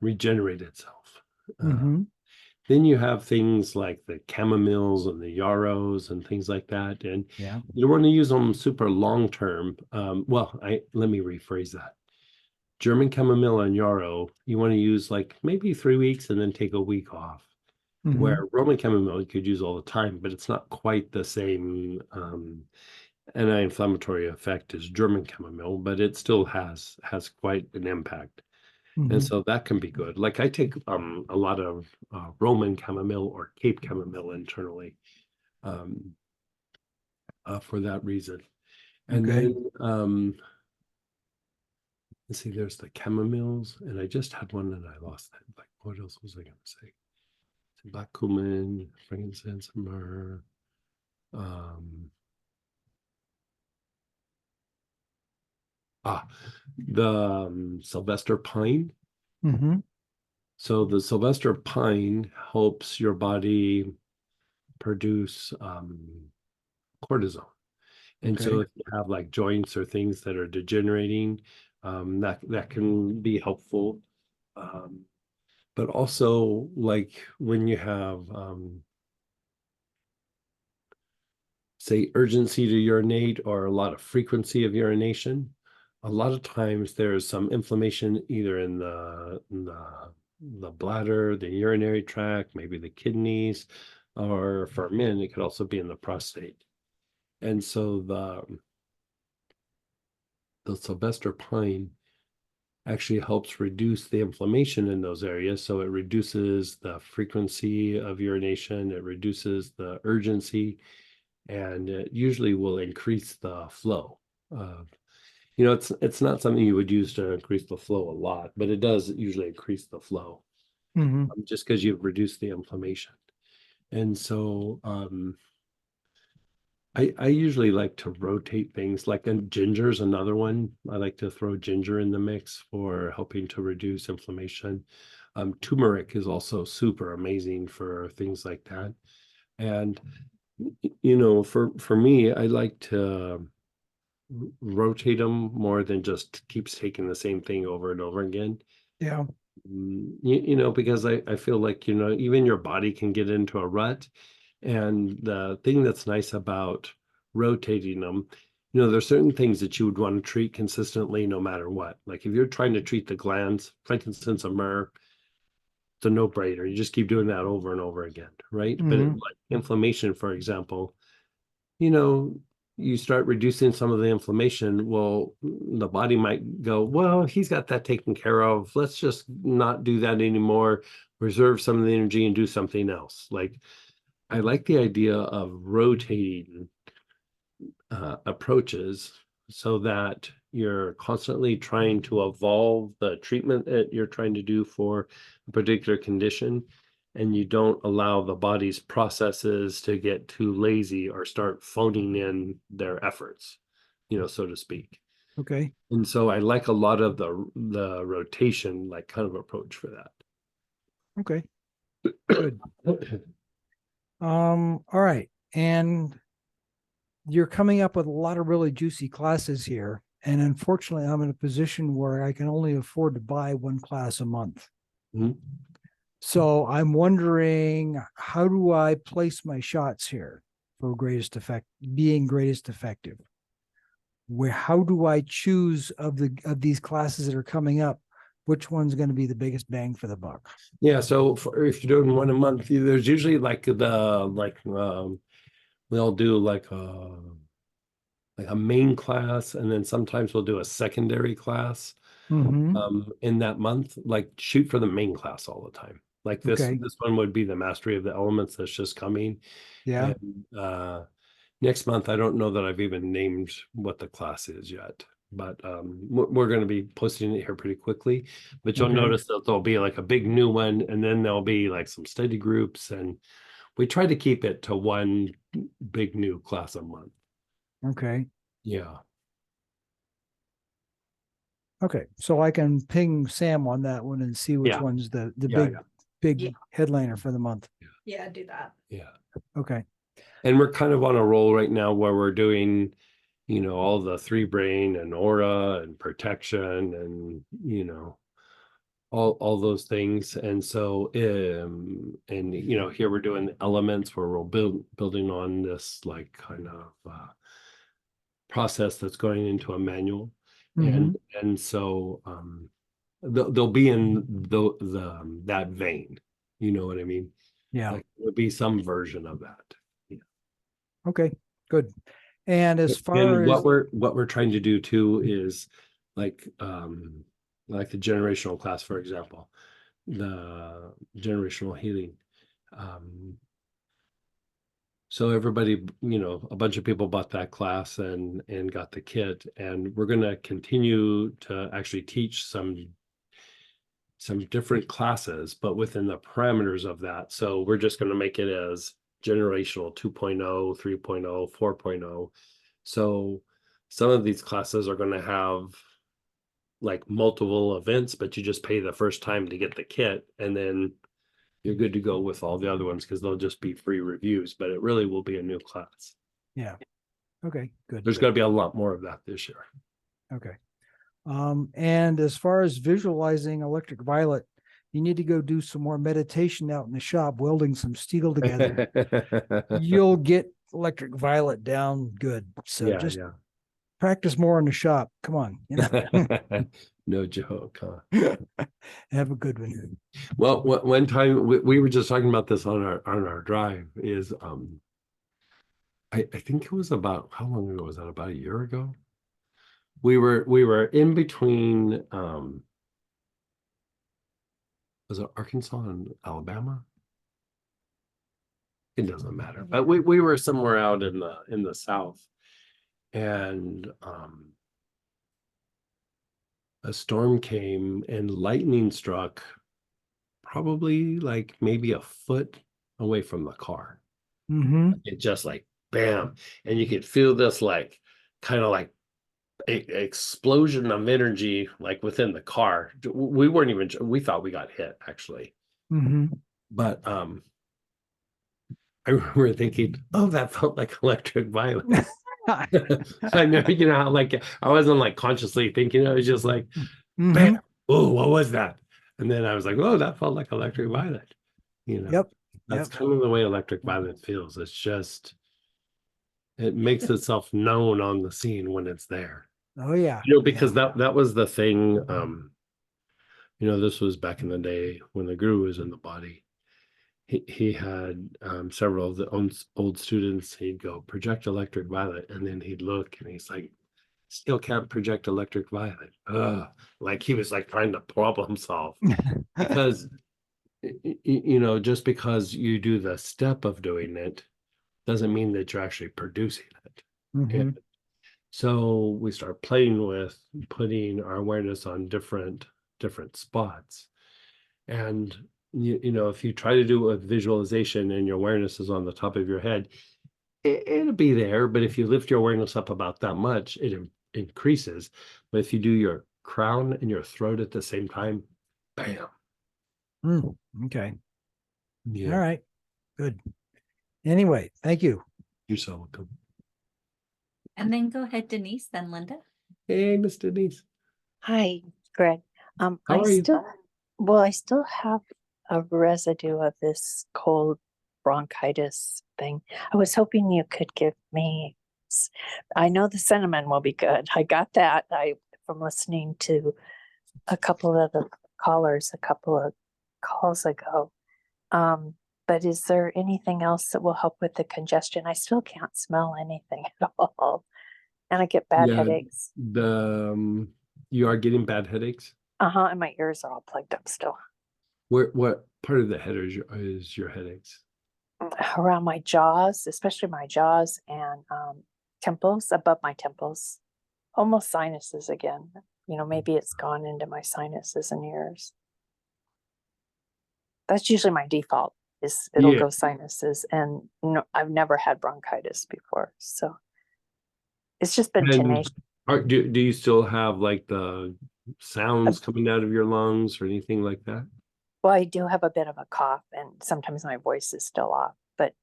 regenerate itself. Then you have things like the chamomiles and the yarrows and things like that. And Yeah. you don't want to use them super long term. Let me rephrase that. German chamomile and yarrow, you want to use like maybe 3 weeks and then take a week off. Where Roman chamomile you could use all the time, but it's not quite the same anti-inflammatory effect as German chamomile, but it still has quite an impact. And so that can be good. Like I take a lot of Roman chamomile or Cape chamomile internally for that reason. And then let's see, there's the chamomiles, and I just had one and I lost that. Like, what else was I going to say? Black cumin, frankincense, myrrh. The Sylvester pine. So the Sylvester pine helps your body produce cortisol. And so if you have like joints or things that are degenerating, that can be helpful. But also like when you have say, urgency to urinate or a lot of frequency of urination, a lot of times there's some inflammation either in the bladder, the urinary tract, maybe the kidneys, or for men, it could also be in the prostate. And so the Sylvester pine actually helps reduce the inflammation in those areas. So it reduces the frequency of urination, it reduces the urgency, and it usually will increase the flow of, it's not something you would use to increase the flow a lot, but it does usually increase the flow just because you've reduced the inflammation. And so I usually like to rotate things, like, and ginger's another one. I like to throw ginger in the mix for helping to reduce inflammation. Turmeric is also super amazing for things like that. And for me, I like to rotate them more than just keeps taking the same thing over and over again. Yeah. Because I feel like, even your body can get into a rut. And the thing that's nice about rotating them, there's certain things that you would want to treat consistently no matter what. Like if you're trying to treat the glands, frankincense or myrrh, it's a no-brainer. You just keep doing that over and over again, right? But like inflammation, for example, you start reducing some of the inflammation. Well, the body might go, well, he's got that taken care of. Let's just not do that anymore. Reserve some of the energy and do something else. Like, I like the idea of rotating approaches so that you're constantly trying to evolve the treatment that you're trying to do for a particular condition, and you don't allow the body's processes to get too lazy or start phoning in their efforts, so to speak. Okay. And so I like a lot of the rotation, like, kind of approach for that. Okay. Good. All right. And you're coming up with a lot of really juicy classes here. And unfortunately, I'm in a position where I can only afford to buy one class a month. Mhm. So I'm wondering, how do I place my shots here for being greatest effective? How do I choose of these classes that are coming up, which one's going to be the biggest bang for the buck? Yeah, so if you're doing one a month, there's usually we'll do like a main class, and then sometimes we'll do a secondary class in that month. Like, shoot for the main class all the time. Like this Okay. this one would be the mastery of the elements that's just coming. Yeah. And next month, I don't know that I've even named what the class is yet, but we're going to be posting it here pretty quickly. But you'll Okay. notice that there'll be like a big new one, and then there'll be like some study groups, and we try to keep it to one big new class a month. Okay. Yeah. Okay. So I can ping Sam on that one and see which Yeah. one's the Yeah, big Yeah. headliner for the month. Yeah, do that. Yeah. Okay. And we're kind of on a roll right now where we're doing, all the 3-brain and aura and protection and, all those things. And so, here we're doing elements where we're building on this like kind of process that's going into a manual. And so they'll be in that vein, you know what I mean? Yeah. Like, it would be some version of that. Okay. Good. And as far And as what we're trying to do too is like the generational class, for example, the generational healing. So everybody, a bunch of people bought that class and got the kit, and we're going to continue to actually teach some different classes, but within the parameters of that. So we're just going to make it as generational 2.0, 3.0, 4.0. So some of these classes are going to have like multiple events, but you just pay the first time to get the kit, and then you're good to go with all the other ones because they'll just be free reviews, but it really will be a new class. yeah. Okay. Good. There's going to be a lot more of that this year. Okay. And as far as visualizing electric violet, you need to go do some more meditation out in the shop, welding some steel together. You'll get electric violet down good. So Yeah, just yeah. practice more in the shop. Come on. You know? No joke, huh? Have a good one. Well, one time we were just talking about this on our drive is I think it was about, how long ago was that? About a year ago? We were in between was it Arkansas and Alabama? It doesn't matter. But we were somewhere out in the south, and a storm came and lightning struck probably like maybe a foot away from the car. Mm-hmm. It just like bam, and you could feel this like kind of like explosion of energy like within the car. We weren't even, we thought we got hit actually, Mm-hmm. but I remember thinking, oh, that felt like electric violence. I know, you know how like I wasn't like consciously thinking, I was just like Mm-hmm. bam, oh, what was that? And then I was like, oh, that felt like electric violence. You know, Yep. that's Yep. kind of the way electric violence feels. It's just, it makes itself known on the scene when it's there. Oh yeah. You know, because Yeah. that was the thing. You know, this was back in the day when the guru was in the body. He had several of the old students. He'd go project electric violet, and then he'd look, and he's like, still can't project electric violet. Like he was like trying to problem solve, because you know, just because you do the step of doing it doesn't mean that you're actually producing it. Mhm. And so we start playing with putting our awareness on different spots. And you know, if you try to do a visualization and your awareness is on the top of your head, it'll be there. But if you lift your awareness up about that much, it increases. But if you do your crown and your throat at the same time, bam. Mm, okay. Yeah. All right. Good. Anyway, thank you. You're so welcome. And then go ahead, Denise, then Linda. Hey, Miss Denise. Hi, Greg. How I are you? still have a residue of this cold bronchitis thing. I was hoping you could give me, I know the cinnamon will be good. I got that from listening to a couple of the callers a couple of calls ago. But is there anything else that will help with the congestion? I still can't smell anything at all. And I get bad Yeah, headaches. You are getting bad headaches. And my ears are all plugged up still. What part of the head is your headaches? Around my jaws, especially my jaws and temples, above my temples, almost sinuses again. You know, maybe it's gone into my sinuses and ears. That's usually my default. It'll Yeah. go sinuses, and no, I've never had bronchitis before, so it's just been And tenacious. do you still have like the sounds coming out of your lungs or anything like that? Well, I do have a bit of a cough, and sometimes my voice is still off, but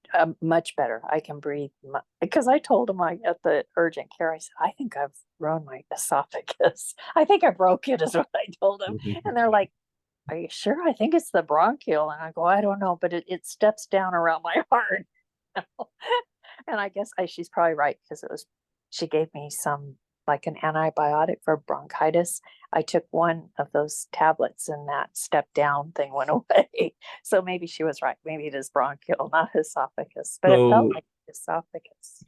much better. I can breathe because I told them at the urgent care, I said, I think I've ruined my esophagus. I think I broke it, is what I told them. And they're like, are you sure? I think it's the bronchial. And I go, I don't know, but it steps down around my heart. And I guess she's probably right, because she gave me some, like an antibiotic for bronchitis. I took one of those tablets and that step down thing went away. So maybe she was right. Maybe it is bronchial, not esophagus, but it felt like esophagus.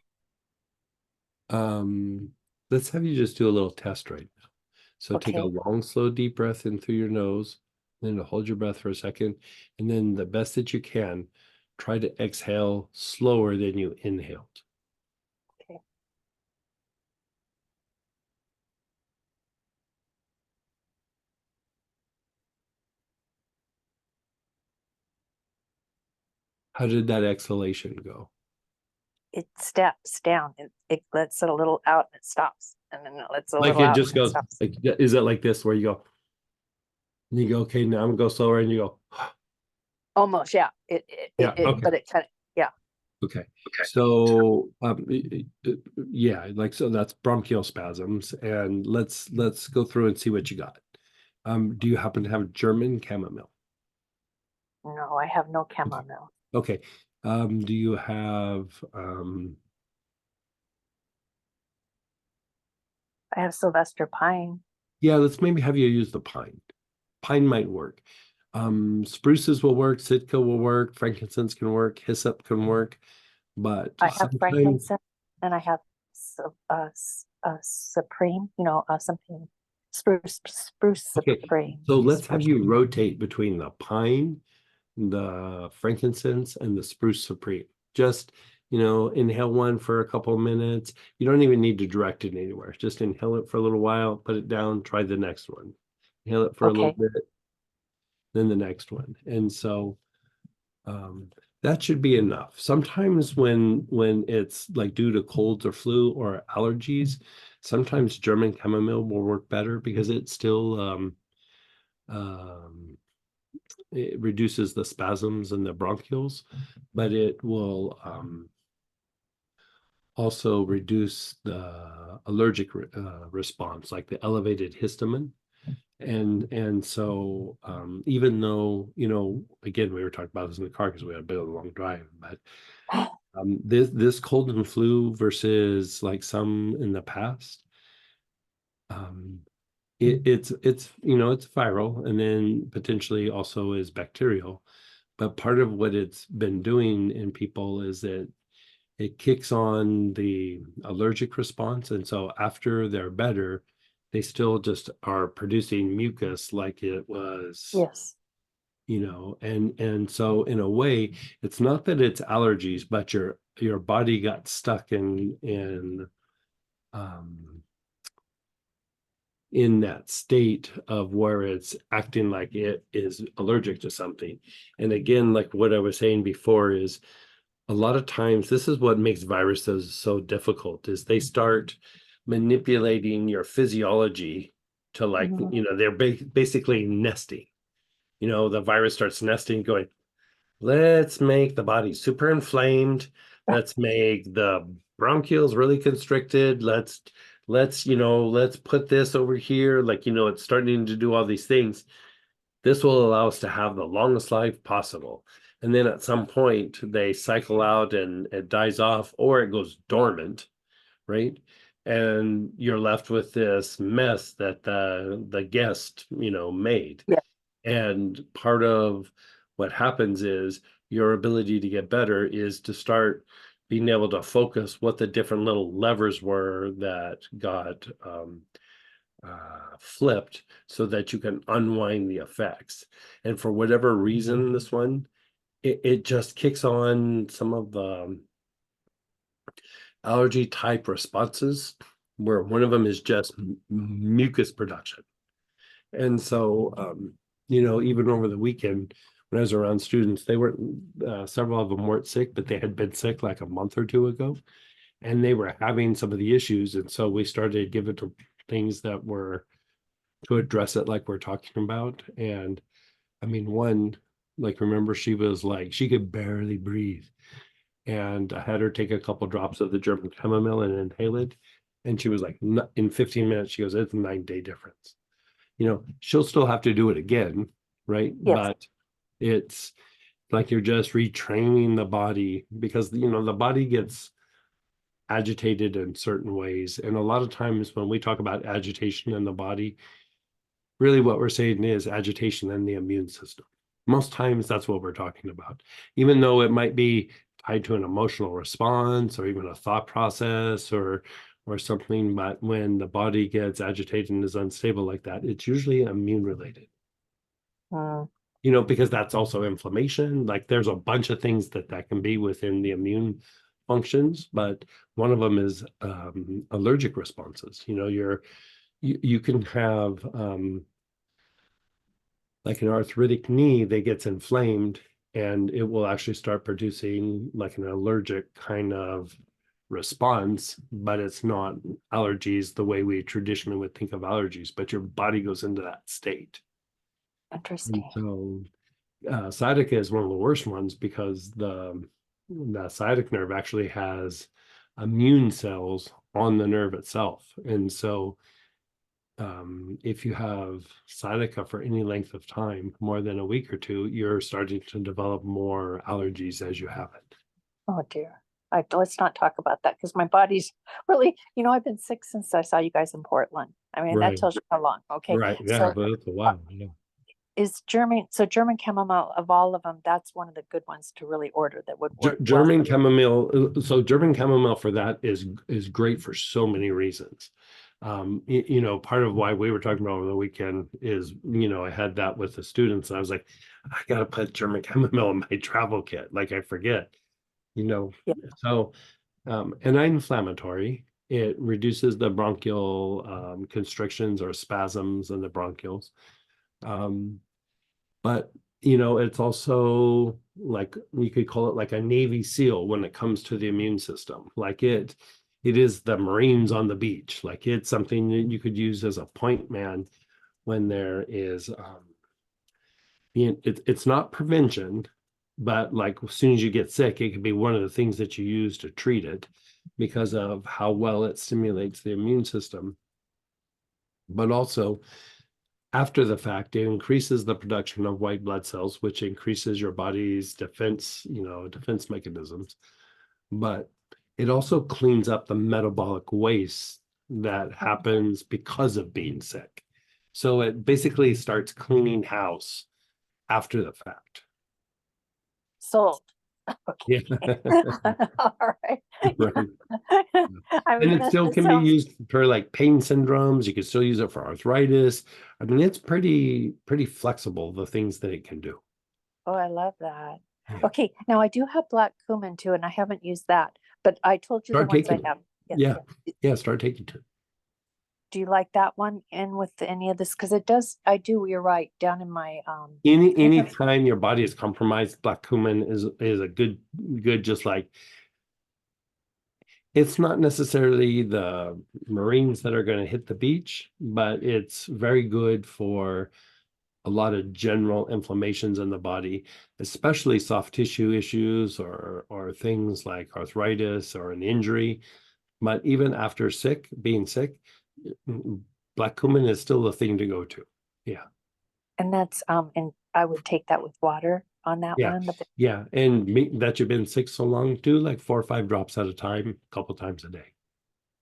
Let's have you just do a little test right now. So take a Okay. long, slow, deep breath in through your nose, then hold your breath for a second, and then the best that you can, try to exhale slower than you inhaled. Okay. How did that exhalation go? It steps down. It lets it a little out and it stops. And then it lets a Like little it out just and it goes, stops. like, is it like this where you go, and you go, okay, now I'm gonna go slower, and you go, Almost, yeah. Yeah, okay. But it kind of, yeah. okay. So yeah, like, so that's bronchial spasms, and let's go through and see what you got. Do you happen to have German chamomile? No, I have no chamomile. Okay. Do you have I have Sylvester pine. yeah, let's maybe have you use the pine. Pine might work. Spruces will work, Sitka will work, frankincense can work, hyssop can work, but I have sometimes frankincense and I have supreme, something spruce okay, supreme. so let's have you rotate between the pine, the frankincense, and the spruce supreme. Just, inhale one for a couple of minutes. You don't even need to direct it anywhere. Just inhale it for a little while, put it down, try the next one. Inhale it for a little Okay. bit, then the next one. And so that should be enough. Sometimes when it's like due to colds or flu or allergies, sometimes German chamomile will work better because it still it reduces the spasms and the bronchials, but it will also reduce the allergic response, like the elevated histamine. And so even though, again, we were talking about this in the car because we had a bit of a long drive, but this cold and flu versus like some in the past, it's it's viral and then potentially also is bacterial. But part of what it's been doing in people is that it kicks on the allergic response. And so after they're better, they still just are producing mucus like it was, Yes. and so in a way, it's not that it's allergies, but your body got stuck in that state of where it's acting like it is allergic to something. And again, like what I was saying before is a lot of times this is what makes viruses so difficult is they start manipulating your physiology to like, Mhm. they're basically nesting. The virus starts nesting, going, let's make the body super inflamed. Let's make the bronchioles really constricted. Let's put this over here. Like, it's starting to do all these things. This will allow us to have the longest life possible. And then at some point they cycle out and it dies off or it goes dormant, right? And you're left with this mess that the guest, made. Yeah. And part of what happens is your ability to get better is to start being able to focus what the different little levers were that got flipped so that you can unwind the effects. And for whatever reason, this one, it just kicks on some of the allergy type responses where one of them is just mucus production. And so, even over the weekend, when I was around students, they weren't, several of them weren't sick, but they had been sick like a month or two ago, and they were having some of the issues. And so we started giving to things that were to address it like we're talking about. And I mean, one, like, remember, she was like, she could barely breathe. And I had her take a couple drops of the German chamomile and inhale it. And she was like, in 15 minutes, she goes, it's a 9-day difference. She'll still have to do it again, right? Yes. But it's like you're just retraining the body because, the body gets agitated in certain ways. And a lot of times when we talk about agitation in the body, really what we're saying is agitation in the immune system. Most times that's what we're talking about, even though it might be tied to an emotional response or even a thought process or something. But when the body gets agitated and is unstable like that, it's usually immune related. Mm. Because that's also inflammation. Like there's a bunch of things that can be within the immune functions, but one of them is allergic responses. You can have like an arthritic knee that gets inflamed and it will actually start producing like an allergic kind of response, but it's not allergies the way we traditionally would think of allergies, but your body goes into that state. Interesting. And so sciatica is one of the worst ones because the sciatic nerve actually has immune cells on the nerve itself. And so if you have sciatica for any length of time, more than a week or two, you're starting to develop more allergies as you have it. Oh dear. Let's not talk about that because my body's really, I've been sick since I saw you guys in Portland. I mean, that Right. tells you how long. Okay. Right. Yeah, So but it's a while. Yeah. is German chamomile, of all of them, that's one of the good ones to really order that would work well German for- chamomile. So German chamomile for that is great for so many reasons. Part of why we were talking about over the weekend is, I had that with the students, and I was like, I gotta put German chamomile in my travel kit. Like I forget, Yeah. So, anti-inflammatory. It reduces the bronchial constrictions or spasms in the bronchioles. But it's also like, we could call it like a Navy SEAL when it comes to the immune system. Like it is the Marines on the beach. Like it's something that you could use as a point man when there is it's not prevention, but like as soon as you get sick, it could be one of the things that you use to treat it because of how well it stimulates the immune system. But also, after the fact, it increases the production of white blood cells, which increases your body's defense mechanisms. But it also cleans up the metabolic waste that happens because of being sick. So it basically starts cleaning house after the fact. Sold. Okay. Yeah. All right. Right. I mean, And it still that can be sounds, used for like pain syndromes. You can still use it for arthritis. I mean, it's pretty flexible, the things that it can do. oh, I love that. Yeah. Okay, now I do have black cumin too, and I haven't used that, but I told you the Start ones I taking it. have. Yeah. Yeah, start taking it. Do you like that one in with any of this? Because it does, you're right, down in my Any time your body is compromised, black cumin is a good just like, it's not necessarily the Marines that are going to hit the beach, but it's very good for a lot of general inflammations in the body, especially soft tissue issues or things like arthritis or an injury. But even after being sick, black cumin is still the thing to go to. Yeah. and that's and I would take that with water on that Yeah. one. But Yeah. And that you've been sick so long, do like 4 or 5 drops at a time, a couple times a day.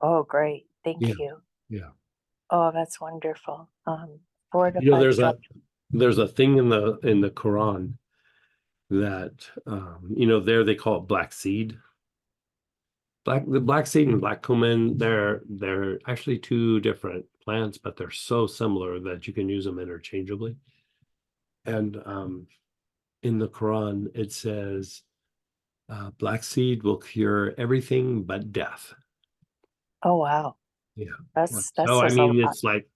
oh, great. Thank Yeah. you. Yeah. Oh, that's wonderful. 4 to 5 There's drops. a thing in the Quran that there they call it black seed. The black seed and black cumin, they're actually 2 different plants, but they're so similar that you can use them interchangeably. And in the Quran, it says black seed will cure everything but death. Oh, wow. Yeah. That So I says a mean, lot. it's like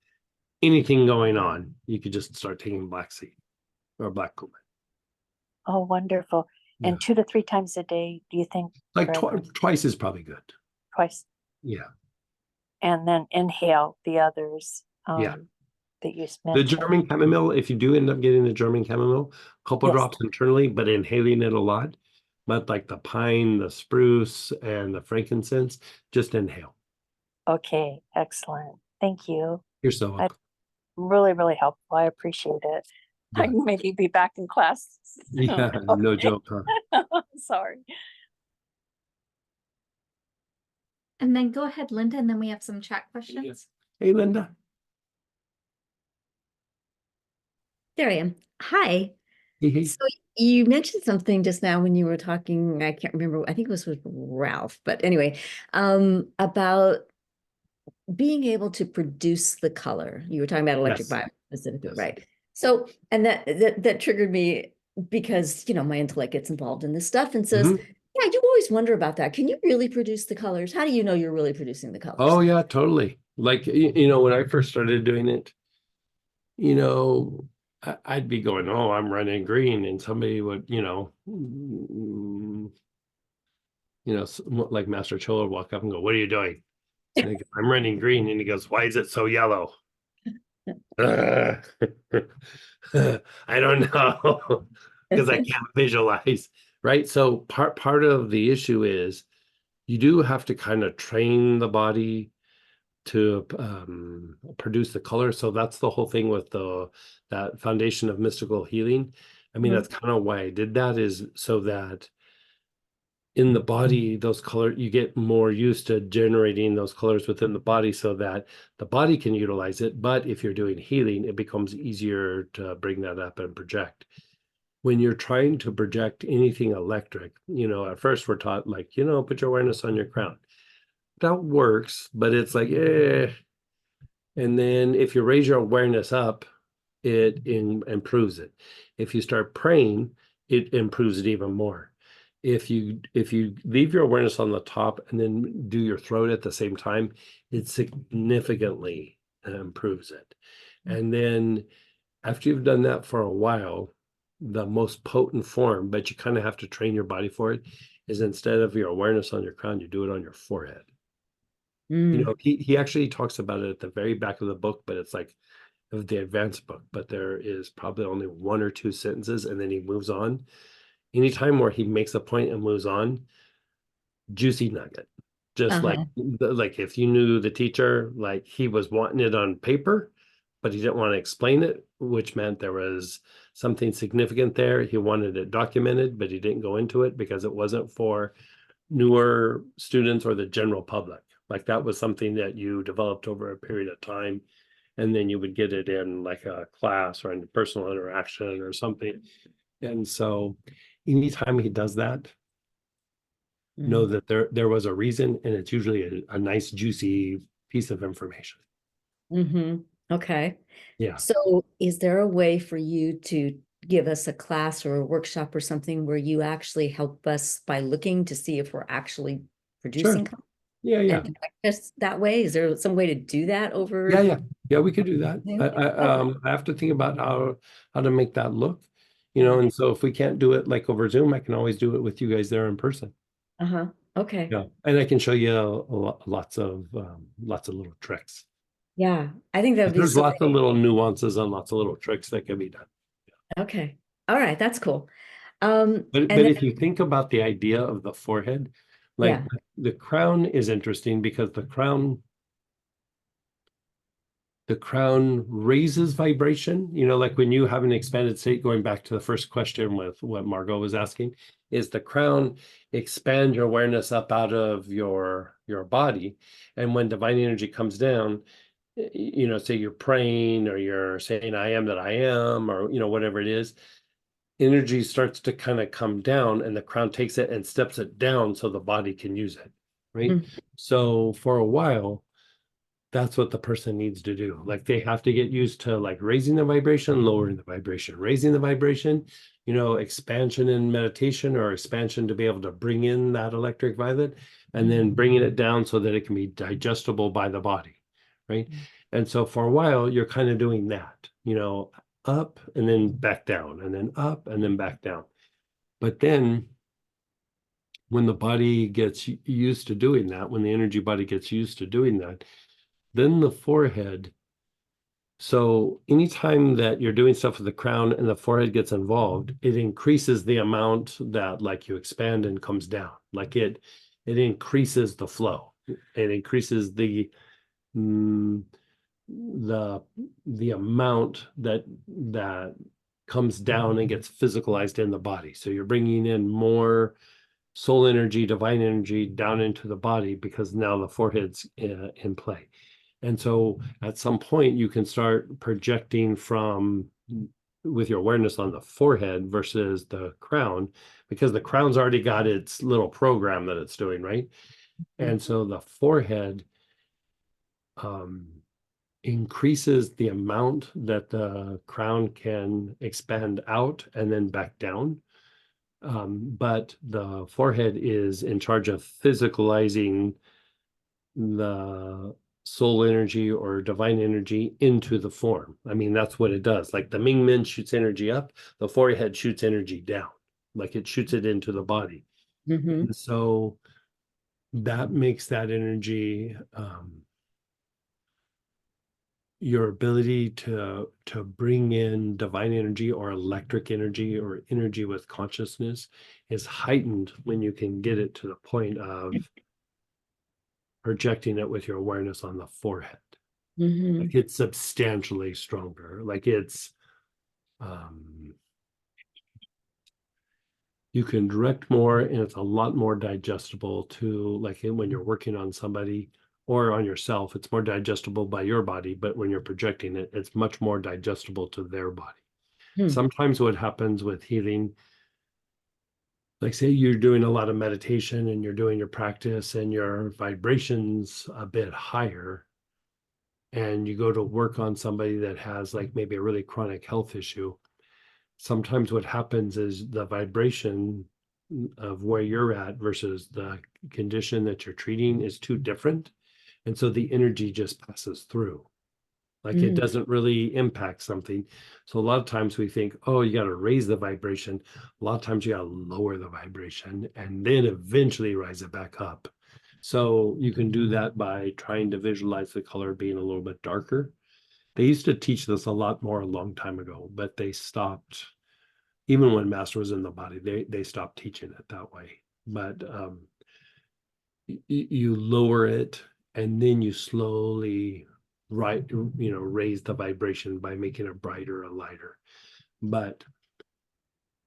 anything going on, you could just start taking black seed or black cumin. Oh, wonderful. Yeah. And 2 to 3 times a day, do you think? Like Greg? twice is probably good. Twice. Yeah. And then inhale the others Yeah. that you The mentioned. German chamomile, if you do end up getting the German chamomile, a couple Yes. drops internally, but inhaling it a lot. But like the pine, the spruce, and the frankincense, just inhale. Okay, excellent. Thank you. You're so welcome. Really, really helpful. I appreciate it. I Yeah. can maybe be back in class. soon. Yeah, no Okay. joke, huh? Sorry. And then go ahead, Linda, and then we have some chat questions. Hey, Linda. There I am. Hi. Hey, hey. So you mentioned something just now when you were talking, I can't remember, I think it was with Ralph, but anyway, about being able to produce the color. You were talking about electric Yes. bio specifically, Yes. right? So, and that triggered me because, my intellect gets involved in this stuff and says, Mhm. yeah, you always wonder about that. Can you really produce the colors? How do you know you're really producing the colors? Oh yeah, totally. Like, when I first started doing it, I'd be going, oh, I'm running green, and somebody would, like Master Cho would walk up and go, what are you doing? And I go, I'm running green. And he goes, why is it so yellow? I don't know, because I can't visualize, right? So part of the issue is you do have to kind of train the body produce the color. So that's the whole thing with that foundation of mystical healing. I mean, Mhm. that's kind of why I did that, is so that in the body, those colors, you get more used to generating those colors within the body so that the body can utilize it. But if you're doing healing, it becomes easier to bring that up and project. When you're trying to project anything electric, at first we're taught like, put your awareness on your crown. That works, but it's like, And then if you raise your awareness up, it improves it. If you start praying, it improves it even more. If you leave your awareness on the top and then do your throat at the same time, it significantly improves it. And then after you've done that for a while, the most potent form, but you kind of have to train your body for it, is instead of your awareness on your crown, you do it on your forehead. Mm. He actually talks about it at the very back of the book, but it's like of the advanced book, but there is probably only 1 or 2 sentences, and then he moves on. Anytime where he makes a point and moves on, juicy nugget. Just Uh-huh. like if you knew the teacher, like he was wanting it on paper, but he didn't want to explain it, which meant there was something significant there. He wanted it documented, but he didn't go into it because it wasn't for newer students or the general public. Like that was something that you developed over a period of time, and then you would get it in like a class or in personal interaction or something. And so anytime he does that, know that there was a reason, and it's usually a nice juicy piece of information. Mm-hmm. Okay. Yeah. So is there a way for you to give us a class or a workshop or something where you actually help us by looking to see if we're actually producing color Yeah. and direct us that way? Is there some way to do that over? Yeah, we could do that. I have to think about how to make that look, and so if we can't do it like over Zoom, I can always do it with you guys there in person. Uh-huh. Okay. Yeah, and I can show you lots of little tricks. Yeah, I think that would be There's so lots of little nuances and lots of little tricks that can be done. okay. All right, that's cool. But And but then, if you think about the idea of the forehead, like yeah. the crown is interesting because the crown raises vibration, like when you have an expanded state, going back to the first question with what Margot was asking, is the crown expand your awareness up out of your body. And when divine energy comes down, say you're praying or you're saying, I am that I am, or, whatever it is, energy starts to kind of come down and the crown takes it and steps it down so the body can use it. Right. Mhm. So for a while, that's what the person needs to do. Like they have to get used to like raising the vibration, lowering the vibration, raising the vibration, expansion in meditation or expansion to be able to bring in that electric violet, and then bringing it down so that it can be digestible by the body. Right. And so for a while, you're kind of doing that, up and then back down and then up and then back down. But then when the body gets used to doing that, when the energy body gets used to doing that, then the forehead. So anytime that you're doing stuff with the crown and the forehead gets involved, it increases the amount that like you expand and comes down. Like it increases the flow. It increases the amount that comes down and gets physicalized in the body. So you're bringing in more soul energy, divine energy down into the body because now the forehead's in play. And so at some point you can start projecting with your awareness on the forehead versus the crown, because the crown's already got its little program that it's doing, right? And so the forehead increases the amount that the crown can expand out and then back down. But the forehead is in charge of physicalizing the soul energy or divine energy into the form. I mean, that's what it does. Like the Ming Men shoots energy up, the forehead shoots energy down, like it shoots it into the body. And so that makes that energy, your ability to bring in divine energy or electric energy or energy with consciousness is heightened when you can get it to the point of projecting it with your awareness on the forehead. Mhm. Like it's substantially stronger. Like it's you can direct more, and it's a lot more digestible to, like when you're working on somebody or on yourself, it's more digestible by your body, but when you're projecting it, it's much more digestible to their body. Hmm. Sometimes what happens with healing, like say you're doing a lot of meditation and you're doing your practice and your vibrations a bit higher, and you go to work on somebody that has like maybe a really chronic health issue, sometimes what happens is the vibration of where you're at versus the condition that you're treating is too different. And so the energy just passes through. Like it Mm. doesn't really impact something. So a lot of times we think, oh, you got to raise the vibration. A lot of times you got to lower the vibration and then eventually rise it back up. So you can do that by trying to visualize the color being a little bit darker. They used to teach this a lot more a long time ago, but they stopped. Even when master was in the body, they stopped teaching it that way. But you lower it and then you slowly raise the vibration by making it brighter or lighter. But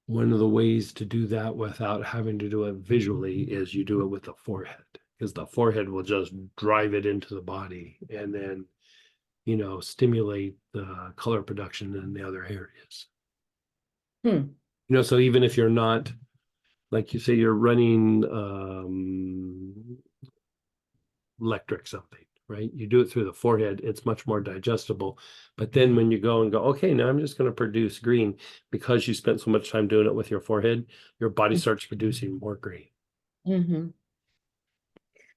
one of the ways to do that without having to do it visually is you do it with the forehead, because the forehead will just drive it into the body and then stimulate the color production in the other areas. So even if you're not, like you say, you're running electric something, right? You do it through the forehead, it's much more digestible. But then when you go, okay, now I'm just going to produce green, because you spent so much time doing it with your forehead, your body starts producing more green. Mm-hmm.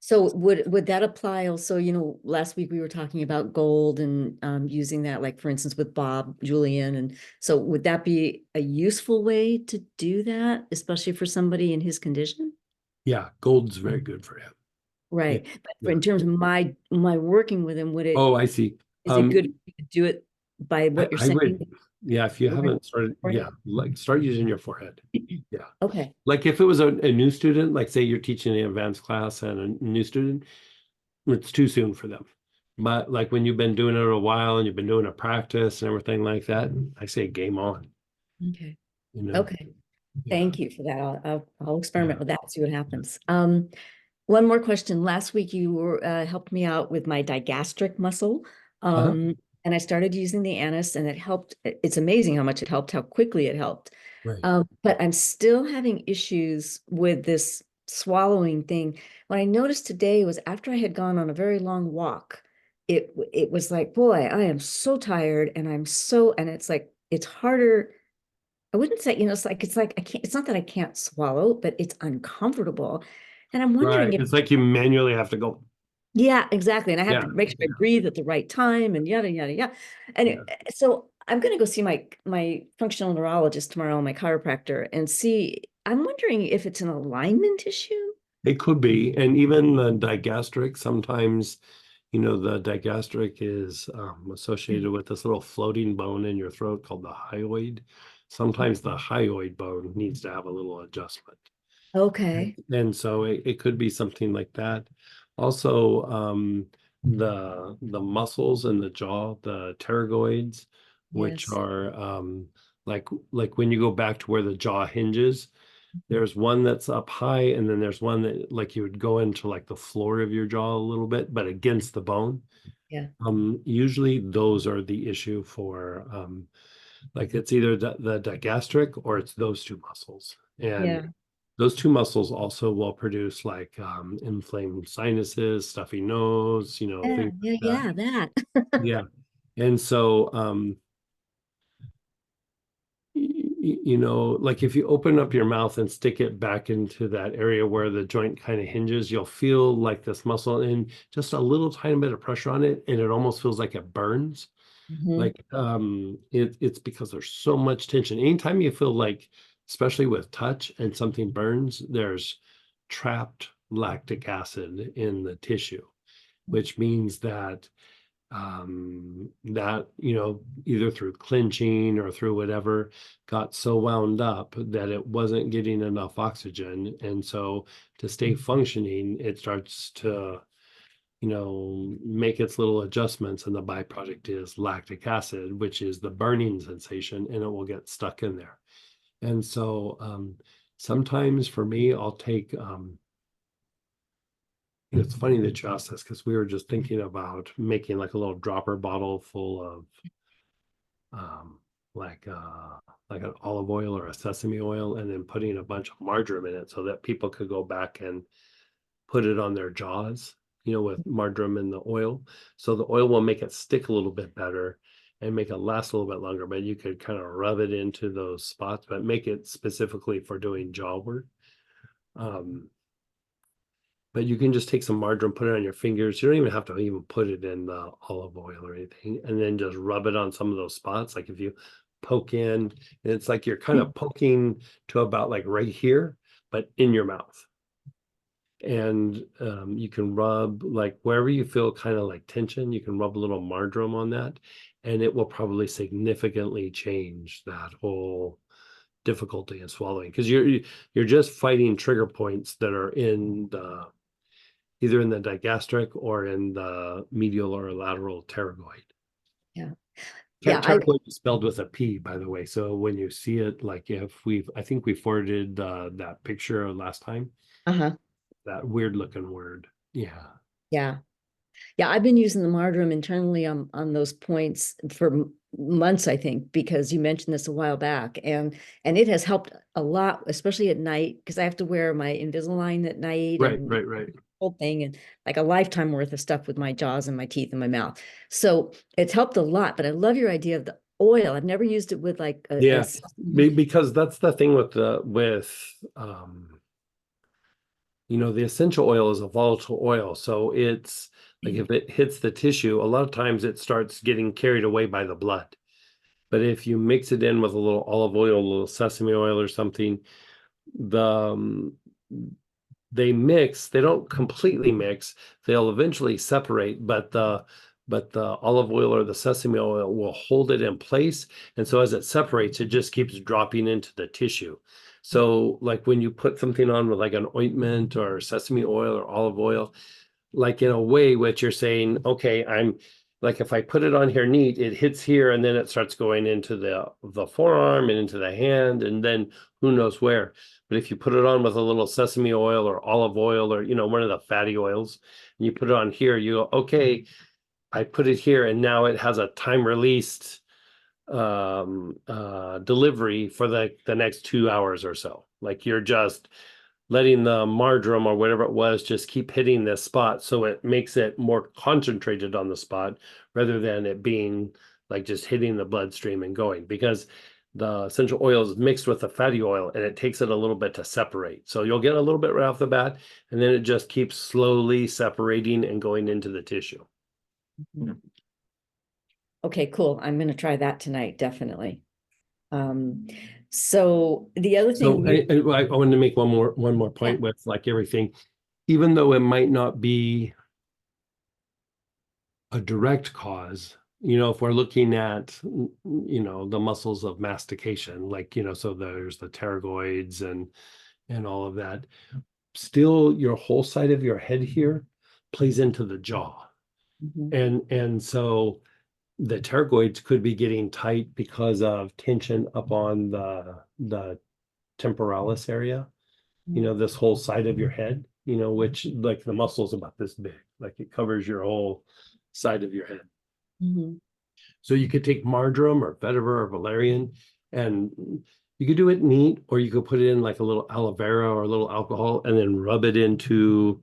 So would that apply also? Last week we were talking about gold and using that, like for instance, with Bob Julian. And so would that be a useful way to do that, especially for somebody in his condition? Yeah, gold's very good for him. Right. But Yeah. in terms of my working with him, Oh, I see. Is it good to do it by what you're I saying? would, yeah, if you Forehead? haven't started, yeah, like start using your forehead. Yeah. Okay. Like if it was a new student, like say you're teaching an advanced class and a new student, it's too soon for them. But like when you've been doing it a while and you've been doing a practice and everything like that, I say game on. Okay. Okay. Thank you for that. I'll experiment Yeah. with that, see what happens. One more question. Last week you helped me out with my digastric muscle. And I started using the anise and it helped. It's amazing how much it helped, how quickly it helped. Right. But I'm still having issues with this swallowing thing. What I noticed today was after I had gone on a very long walk, it was like, boy, I am so tired and it's like, it's harder. I wouldn't say, it's like I can't, it's not that I can't swallow, but it's uncomfortable. And I'm wondering Right. if, It's like you manually have to go. yeah, exactly. And I have to Yeah. make sure I breathe at the right time and yada, yada, yada. And so I'm going to go see my functional neurologist tomorrow, my chiropractor, and see, I'm wondering if it's an alignment issue. It could be. And even the digastric, sometimes, the digastric is associated with this little floating bone in your throat called the hyoid. Sometimes the hyoid bone needs to have a little adjustment. Okay. And so it could be something like that. Also, the muscles in the jaw, the pterygoids, which Yes. are like when you go back to where the jaw hinges, there's one that's up high, and then there's one that like you would go into like the floor of your jaw a little bit, but against the bone. Yeah. Usually those are the issue for like it's either the digastric or it's those two muscles. And Yeah. those two muscles also will produce like inflamed sinuses, stuffy nose, Yeah. things like Yeah. that. That. Yeah. And so like if you open up your mouth and stick it back into that area where the joint kind of hinges, you'll feel like this muscle and just a little tiny bit of pressure on it, and it almost feels like it burns. Mhm. Like it's because there's so much tension. Anytime you feel like, especially with touch and something burns, there's trapped lactic acid in the tissue, which means that either through clenching or through whatever got so wound up that it wasn't getting enough oxygen, and so to stay functioning it starts to make its little adjustments, and the byproduct is lactic acid, which is the burning sensation, and it will get stuck in there. And so sometimes for me, I'll take it's funny that you asked this, because we were just thinking about making like a little dropper bottle full of like an olive oil or a sesame oil, and then putting a bunch of marjoram in it so that people could go back and put it on their jaws, with marjoram in the oil. So the oil will make it stick a little bit better and make it last a little bit longer, but you could kind of rub it into those spots, but make it specifically for doing jaw work. But you can just take some marjoram, put it on your fingers. You don't even have to even put it in the olive oil or anything, and then just rub it on some of those spots. Like if you poke in, and it's like you're kind of poking to about like right here, but in your mouth. And you can rub like wherever you feel kind of like tension, you can rub a little marjoram on that, and it will probably significantly change that whole difficulty in swallowing, because you're just fighting trigger points that are in the either in the digastric or in the medial or lateral pterygoid. Yeah. Yeah, Pterygoid is spelled with a P, by the way. So when you see it, like I think we forwarded that picture last time. That weird looking word. Yeah. Yeah. Yeah, I've been using the marjoram internally on those points for months, I think, because you mentioned this a while back, and it has helped a lot, especially at night, because I have to wear my Invisalign at night. Right. Whole thing, and like a lifetime worth of stuff with my jaws and my teeth and my mouth. So it's helped a lot. But I love your idea of the oil. I've never used it with like because that's the thing with the essential oil is a volatile oil. So it's like if it hits the tissue, a lot of times it starts getting carried away by the blood. But if you mix it in with a little olive oil, a little sesame oil or something, they mix. They don't completely mix. They'll eventually separate, but the olive oil or the sesame oil will hold it in place. And so as it separates, it just keeps dropping into the tissue. So like when you put something on with like an ointment or sesame oil or olive oil, like in a way, what you're saying, okay, I'm like, if I put it on here neat, it hits here and then it starts going into the forearm and into the hand, and then who knows where. But if you put it on with a little sesame oil or olive oil or, one of the fatty oils, and you put it on here, you go, okay, I put it here, and now it has a time released delivery for the next 2 hours or so. Like you're just letting the marjoram or whatever it was just keep hitting this spot, so it makes it more concentrated on the spot rather than it being like just hitting the bloodstream and going, because the essential oil is mixed with the fatty oil and it takes it a little bit to separate. So you'll get a little bit right off the bat, and then it just keeps slowly separating and going into the tissue. Okay, cool. I'm going to try that tonight, definitely. So the other thing, I wanted to make one more point with like everything, even though it might not be a direct cause, if we're looking at, the muscles of mastication, like, so there's the pterygoids and all of that, still your whole side of your head here plays into the jaw. And so the pterygoids could be getting tight because of tension up on the temporalis area, this whole side of your head, which like the muscle is about this big, like it covers your whole side of your head. So you could take marjoram or vetiver or valerian, and you could do it neat, or you could put it in like a little aloe vera or a little alcohol and then rub it into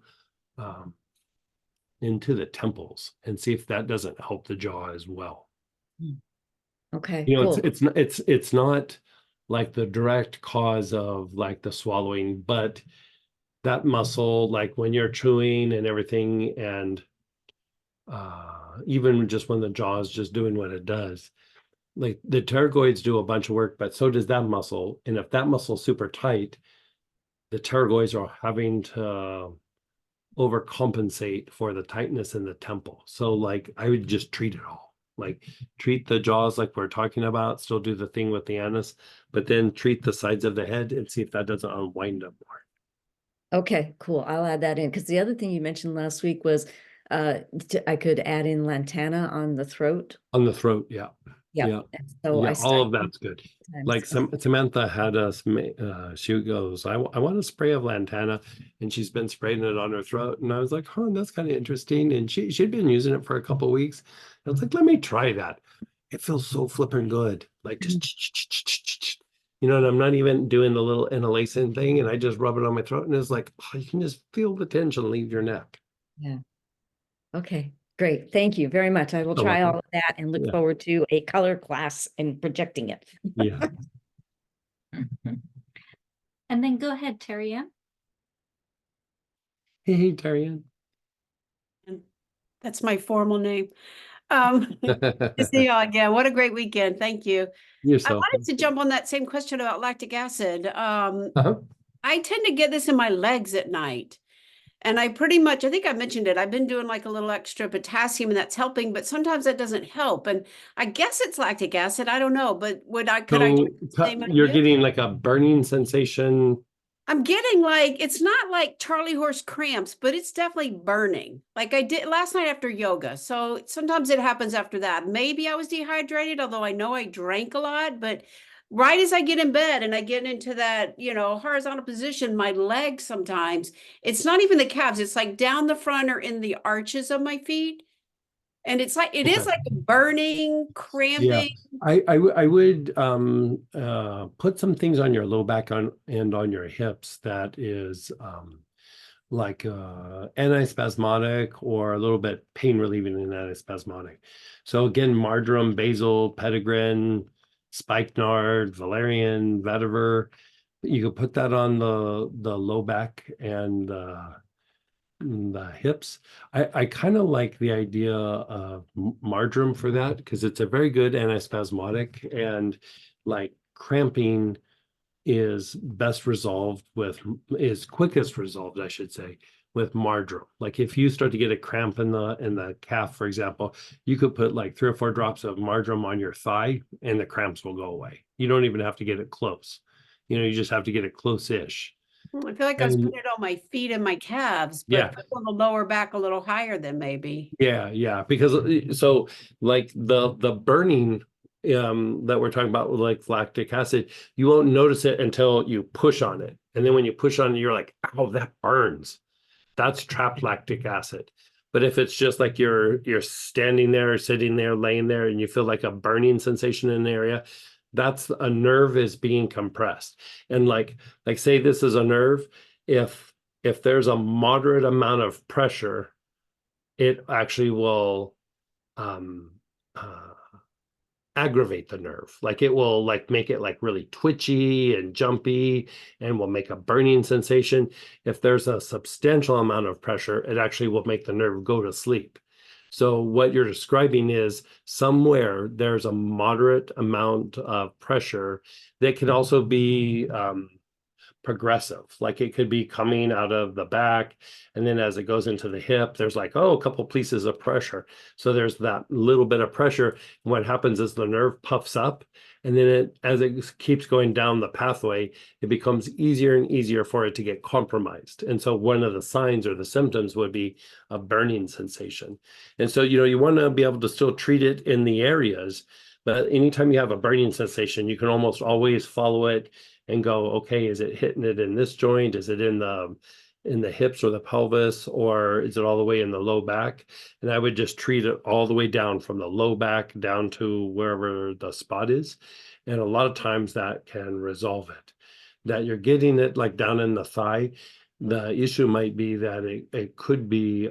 the temples and see if that doesn't help the jaw as well. Okay, cool. Cool. It's not like the direct cause of like the swallowing, but that muscle, like when you're chewing and everything, and even just when the jaw is just doing what it does, like the pterygoids do a bunch of work, but so does that muscle. And if that muscle's super tight, the pterygoids are having to overcompensate for the tightness in the temple. So like I would just treat it all. Like treat the jaws like we're talking about, still do the thing with the anus, but then treat the sides of the head and see if that doesn't unwind up more. Okay, cool. I'll add that in, because the other thing you mentioned last week was I could add in lantana on the throat. On the throat, yeah. Yeah. Yeah. And so Yeah, I all start of that's good. sometimes. Like Samantha had us, she goes, I want a spray of lantana, and she's been spraying it on her throat. And I was like, huh, that's kind of interesting. And she'd been using it for a couple of weeks. I was like, let me try that. It feels so flipping good. Like just, you know, and I'm not even doing the little inhalation thing. And I just rub it on my throat, and it's like, oh, you can just feel the tension leave your neck. Yeah. Okay, great. Thank you very much. I will You're try welcome. all of that and look Yeah. forward to a color class and projecting it. Yeah. And then go ahead, Terry Ann. Hey, Tarian. That's my formal name. To see y'all again. What a great weekend. Thank you. I Yourself. wanted to jump on that same question about lactic acid. Uh-huh. I tend to get this in my legs at night. And I pretty much, I think I mentioned it, I've been doing like a little extra potassium and that's helping, but sometimes that doesn't help. And I guess it's lactic acid. I don't know, but could I get the same You're idea? getting like a burning sensation. I'm getting like, it's not like Charlie horse cramps, but it's definitely burning. Like I did last night after yoga. So sometimes it happens after that. Maybe I was dehydrated, although I know I drank a lot, but right as I get in bed and I get into that, horizontal position, my legs sometimes, it's not even the calves, it's like down the front or in the arches of my feet. And it's like, it is Okay. like burning, cramping. I would put some things on your low back and on your hips that is like antispasmodic or a little bit pain relieving and antispasmodic. So again, marjoram, basil, petitgrain, spikenard, valerian, vetiver. You could put that on the low back and the hips. I kind of like the idea of marjoram for that because it's a very good antispasmodic, and like cramping is quickest resolved, I should say, with marjoram. Like if you start to get a cramp in the calf, for example, you could put like 3 or 4 drops of marjoram on your thigh and the cramps will go away. You don't even have to get it close. You just have to get it close-ish. I feel like I was putting it on my feet and my calves, Yeah. but put on the lower back a little higher than maybe. Yeah, because so like the burning that we're talking about with like lactic acid, you won't notice it until you push on it. And then when you push on it, you're like, ow, that burns. That's trapped lactic acid. But if it's just like you're standing there, sitting there, laying there, and you feel like a burning sensation in the area, that's a nerve is being compressed. And like say this is a nerve, if there's a moderate amount of pressure, it actually will um, aggravate the nerve. Like it will like make it like really twitchy and jumpy and will make a burning sensation. If there's a substantial amount of pressure, it actually will make the nerve go to sleep. So what you're describing is somewhere there's a moderate amount of pressure that can also be progressive. Like it could be coming out of the back, and then as it goes into the hip, there's like, oh, a couple pieces of pressure. So there's that little bit of pressure. And what happens is the nerve puffs up, and then as it keeps going down the pathway, it becomes easier and easier for it to get compromised. And so one of the signs or the symptoms would be a burning sensation. And so, you want to be able to still treat it in the areas, but anytime you have a burning sensation, you can almost always follow it and go, okay, is it hitting it in this joint? Is it in the hips or the pelvis, or is it all the way in the low back? And I would just treat it all the way down from the low back down to wherever the spot is. And a lot of times that can resolve it. That you're getting it like down in the thigh. The issue might be that it could be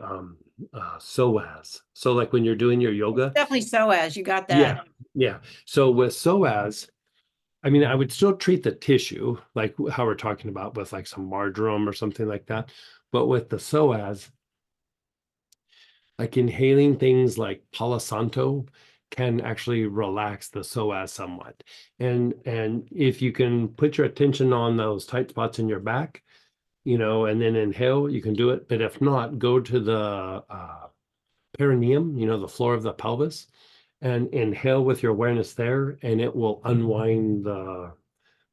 psoas. So like when you're doing your yoga. Definitely psoas, you got that. Yeah. So with psoas, I mean, I would still treat the tissue, like how we're talking about with like some marjoram or something like that. But with the psoas, like inhaling things like Palo Santo can actually relax the psoas somewhat. And if you can put your attention on those tight spots in your back, and then inhale, you can do it. But if not, go to the perineum, the floor of the pelvis, and inhale with your awareness there, and it will unwind the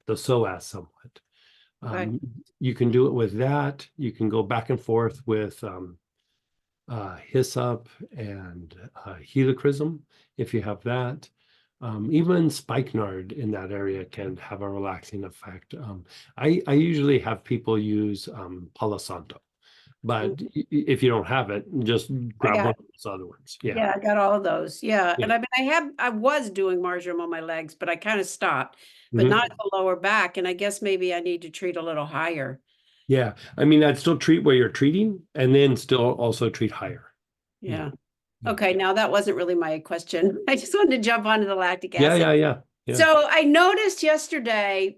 psoas somewhat. Okay. You can do it with that. You can go back and forth with hyssop and helichrysum, if you have that. Even spikenard in that area can have a relaxing effect. I usually have people use Palo Santo, but if you don't have it, just grab one got of those other ones. Yeah. Yeah, I got all of those. Yeah. And Yeah. I mean, I was doing marjoram on my legs, but I kind of stopped, but Mhm. not the lower back. And I guess maybe I need to treat a little higher. Yeah. I mean, I'd still treat where you're treating and then still also treat higher. Yeah. Yeah. Okay. Now that wasn't really my question. I just wanted to jump onto the lactic acid. Yeah. So I noticed yesterday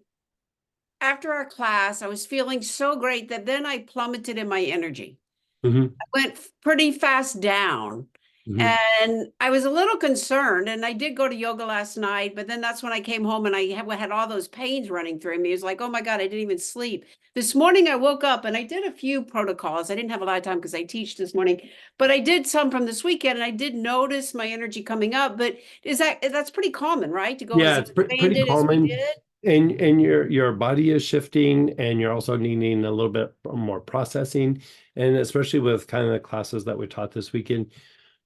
after our class, I was feeling so great that then I plummeted in my energy. Mhm. I went pretty fast down. Mhm. And I was a little concerned, and I did go to yoga last night, but then that's when I came home and I had all those pains running through me. It was like, oh my God, I didn't even sleep. This morning I woke up and I did a few protocols. I didn't have a lot of time because I teach this morning, but I did some from this weekend and I did notice my energy coming up. But that's pretty common, right? To go Yeah, as it's pretty expanded as we common. did. And your body is shifting and you're also needing a little bit more processing. And especially with kind of the classes that we taught this weekend,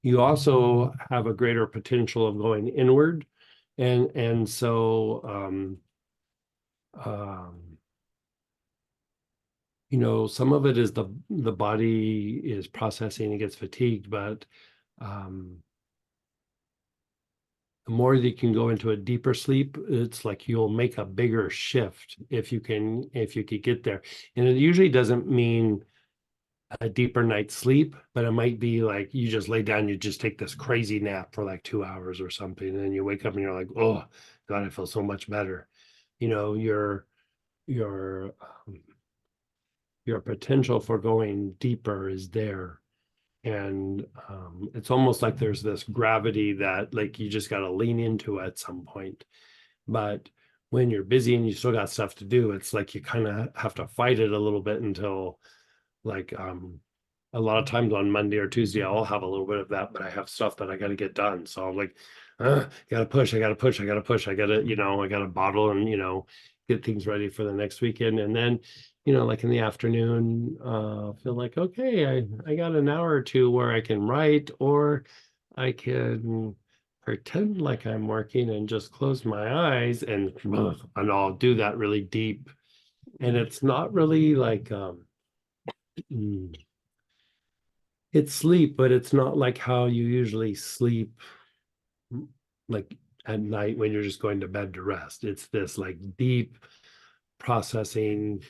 you also have a greater potential of going inward. And so you know, some of it is the body is processing, it gets fatigued, but the more that you can go into a deeper sleep, it's like you'll make a bigger shift if you could get there. And it usually doesn't mean a deeper night's sleep, but it might be like you just lay down, you just take this crazy nap for like 2 hours or something, and then you wake up and you're like, oh God, I feel so much better. You know, your your potential for going deeper is there. And it's almost like there's this gravity that like you just got to lean into at some point. But when you're busy and you still got stuff to do, it's like you kind of have to fight it a little bit until like a lot of times on Monday or Tuesday, I'll have a little bit of that, but I have stuff that I got to get done. So I'm like, gotta push, I gotta push, I gotta push, I gotta, you know, I gotta bottle and, you know, get things ready for the next weekend. And then, you know, like in the afternoon, feel like, okay, I got an hour or two where I can write, or I can pretend like I'm working and just close my eyes and I'll do that really deep. And it's not really like it's sleep, but it's not like how you usually sleep like at night when you're just going to bed to rest. It's this like deep processing,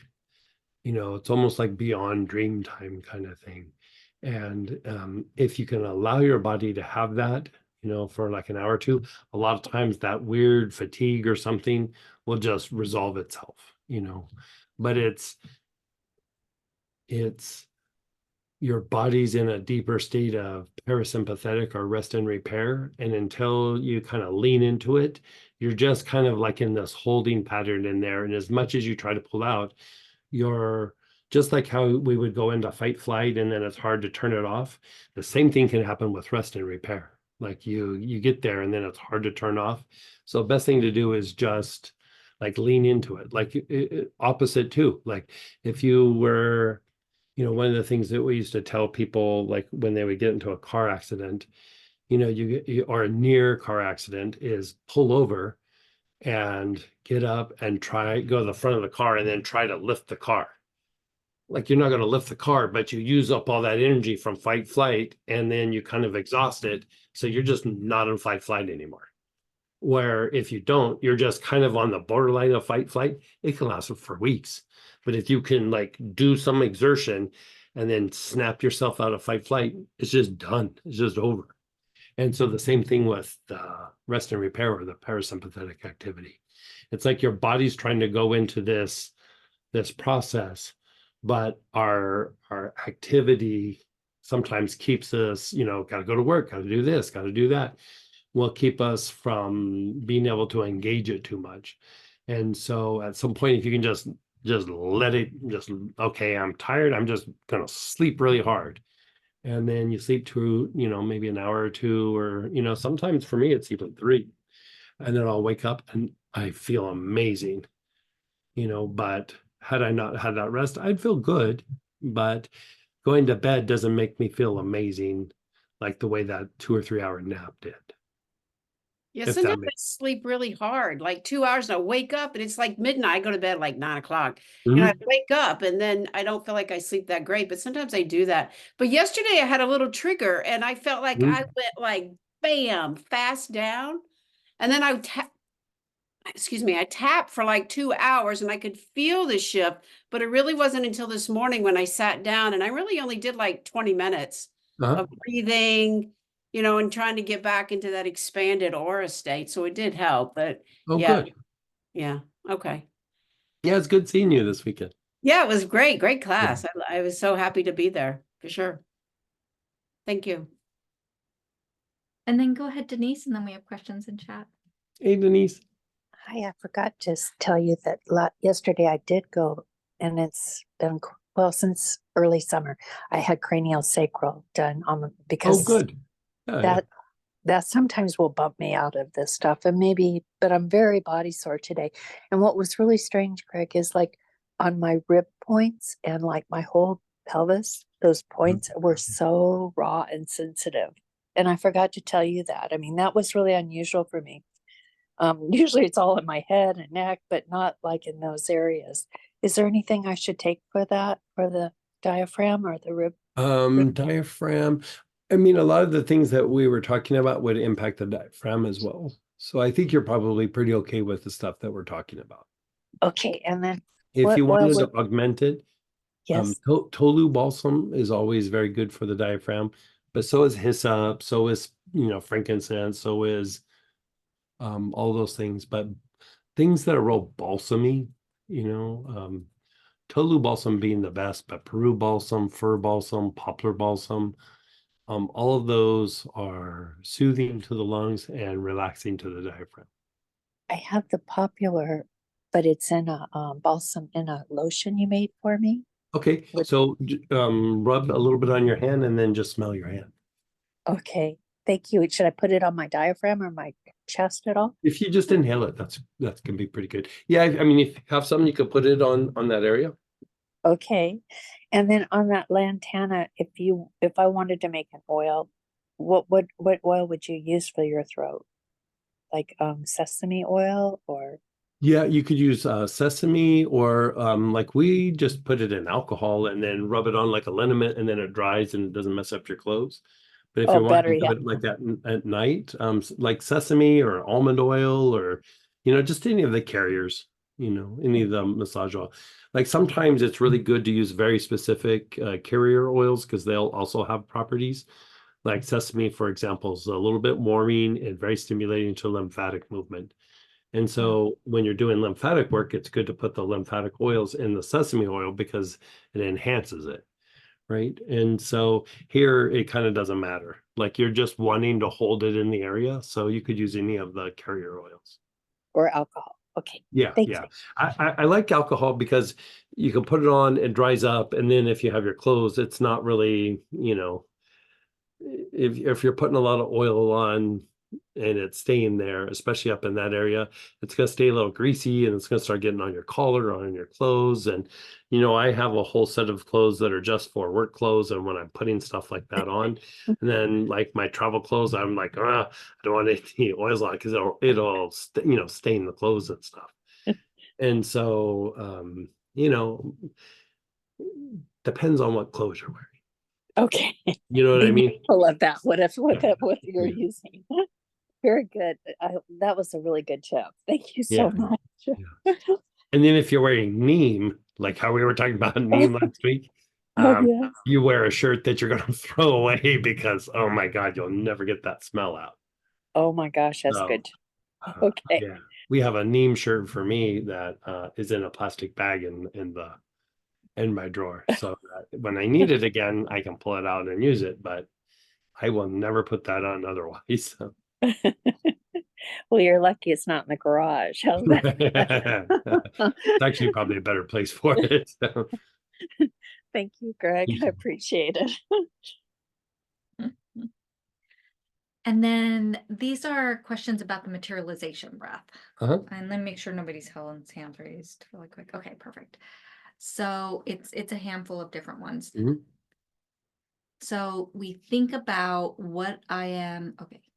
you know, it's almost like beyond dream time kind of thing. And if you can allow your body to have that, you know, for like an hour or two, a lot of times that weird fatigue or something will just resolve itself, you know. But it's your body's in a deeper state of parasympathetic or rest and repair. And until you kind of lean into it, you're just kind of like in this holding pattern in there. And as much as you try to pull out, you're just like how we would go into fight flight and then it's hard to turn it off. The same thing can happen with rest and repair. Like you get there and then it's hard to turn off. So the best thing to do is just like lean into it. Like opposite too. Like if you were, you know, one of the things that we used to tell people, like when they would get into a car accident, you know, you or a near car accident, is pull over and get up and go to the front of the car and then try to lift the car. Like you're not going to lift the car, but you use up all that energy from fight flight and then you kind of exhaust it. So you're just not in fight flight anymore. Where if you don't, you're just kind of on the borderline of fight flight. It can last for weeks. But if you can like do some exertion and then snap yourself out of fight flight, it's just done. It's just over. And so the same thing with rest and repair or the parasympathetic activity. It's like your body's trying to go into this process, but our activity sometimes keeps us, you know, got to go to work, got to do this, got to do that, will keep us from being able to engage it too much. And so at some point, if you can just let it okay, I'm tired, I'm just gonna sleep really hard. And then you sleep through, you know, maybe an hour or two, or, you know, sometimes for me, it's even 3. And then I'll wake up and I feel amazing, you know, but had I not had that rest, I'd feel good. But going to bed doesn't make me feel amazing like the way that 2 or 3 hour nap did. Yeah, If that sometimes I makes sleep really hard, like 2 hours, and I wake up and it's like midnight. I go to bed like 9 o'clock, and Mhm. I wake up and then I don't feel like I sleep that great. But sometimes I do that. But yesterday I had a little trigger, and I felt like I went like bam, fast down, and then I tapped for like 2 hours, and I could feel the shift. But it really wasn't until this morning when I sat down, and I really only did like 20 minutes Uh-huh. of breathing, and trying to get back into that expanded aura state. So it did help, but Oh, yeah, good. yeah, okay. Yeah, it's good seeing you this weekend. Yeah, it was great class. I was so happy to be there, for sure. Thank you. And then go ahead, Denise, and then we have questions in chat. Hey, Denise. Hi, I forgot to tell you that yesterday I did go, and it's been since early summer. I had cranial sacral done Oh, because good. Yeah, that sometimes will bump me out of this stuff, but I'm very body sore today. And what was really strange, Greg, is like on my rib points and like my whole pelvis, those points were so raw and sensitive. And I forgot to tell you that. I mean, that was really unusual for me. Usually it's all in my head and neck, but not like in those areas. Is there anything I should take for that, for the diaphragm or the rib? Diaphragm. I mean, a lot of the things that we were talking about would impact the diaphragm as well. So I think you're probably pretty okay with the stuff that we're talking about. Okay, and then If what you oil wanted to would? augment it, Yes. Tolu balsam is always very good for the diaphragm, but so is hyssop, so is, frankincense, so is all those things. But things that are real balsamy, Tolu balsam being the best, but Peru balsam, fir balsam, poplar balsam, all of those are soothing to the lungs and relaxing to the diaphragm. I have the popular, but it's in a balsam in a lotion you made for me. Okay, so rub a little bit on your hand and then just smell your hand. Okay, thank you. Should I put it on my diaphragm or my chest at all? If you just inhale it, that can be pretty good. Yeah, I mean, if you have something, you could put it on that area. Okay, and then on that lantana, if I wanted to make an oil, what oil would you use for your throat? Like sesame oil or? Yeah, you could use sesame or like we just put it in alcohol and then rub it on like a liniment and then it dries and it doesn't mess up your clothes. But if Oh, you want better to do yet. it like that at night, like sesame or almond oil or, just any of the carriers, any of the massage oil. Like sometimes it's really good to use very specific carrier oils because they'll also have properties. Like sesame, for example, is a little bit warming and very stimulating to lymphatic movement. And so when you're doing lymphatic work, it's good to put the lymphatic oils in the sesame oil because it enhances it. Right. And so here it kind of doesn't matter. Like you're just wanting to hold it in the area. So you could use any of the carrier oils. Or alcohol. Okay. Yeah. Thank Yeah. you. I like alcohol because you can put it on, it dries up. And then if you have your clothes, it's not really, if you're putting a lot of oil on and it's staying there, especially up in that area, it's going to stay a little greasy and it's going to start getting on your collar, on your clothes. And, I have a whole set of clothes that are just for work clothes. And when I'm putting stuff like that on, and then like my travel clothes, I'm like, I don't want any oils on because it'll stain the clothes and stuff. And so, depends on what clothes you're wearing. Okay. You know what Be I mean? mindful of that. What you're Yeah. using. Very good. That was a really good tip. Thank you so Yeah. much. Yeah. And then if you're wearing neem, like how we were talking about neem last week, Oh, yeah. you wear a shirt that you're going to throw away because, oh my God, you'll never get that smell out. Oh my gosh, that's So, good. Okay. yeah, we have a neem shirt for me that is in a plastic bag in my drawer. So that when I need it again, I can pull it out and use it, but I will never put that on otherwise. So. Well, you're lucky it's not in the garage. How's that? It's actually probably a better place for it. So. Thank you, Greg. I appreciate it. And then these are questions about the materialization breath. Uh-huh. And let me make sure nobody's Helen's hands raised really quick. Okay, perfect. So it's a handful of different ones. Mhm. So we think about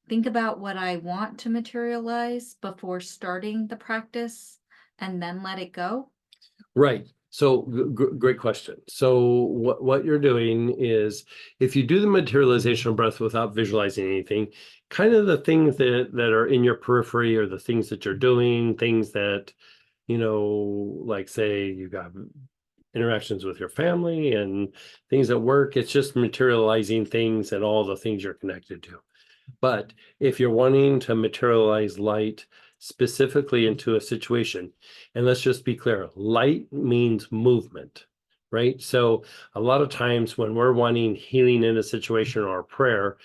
think about what I want to materialize before starting the practice and then let it go. Right. So great question. So what you're doing is, if you do the materialization breath without visualizing anything, kind of the things that are in your periphery, or the things that you're doing, things that, like say you've got interactions with your family and things at work, it's just materializing things and all the things you're connected to. But if you're wanting to materialize light specifically into a situation, and let's just be clear, light means movement, right? So a lot of times when we're wanting healing in a situation or a prayer,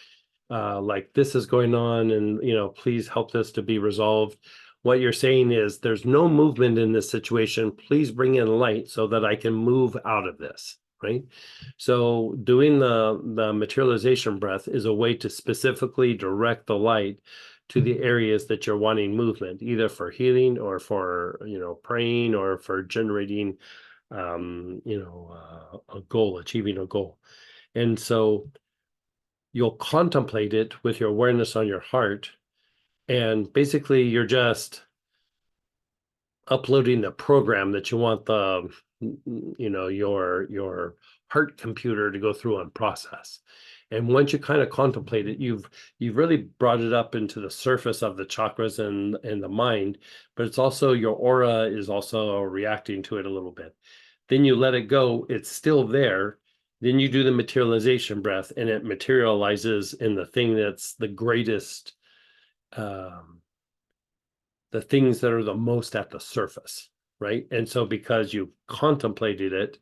like this is going on and, please help this to be resolved. What you're saying is, there's no movement in this situation. Please bring in light so that I can move out of this. Right. So doing the materialization breath is a way to specifically direct the light to the areas that you're wanting movement, either for healing or for, praying, or for generating, a goal, achieving a goal. And so you'll contemplate it with your awareness on your heart. And basically you're just uploading the program that you want your heart computer to go through and process. And once you kind of contemplate it, you've really brought it up into the surface of the chakras and the mind, but it's also, your aura is also reacting to it a little bit. Then you let it go, it's still there. Then you do the materialization breath, and it materializes in the thing that's the greatest, the things that are the most at the surface, right? And so because you've contemplated it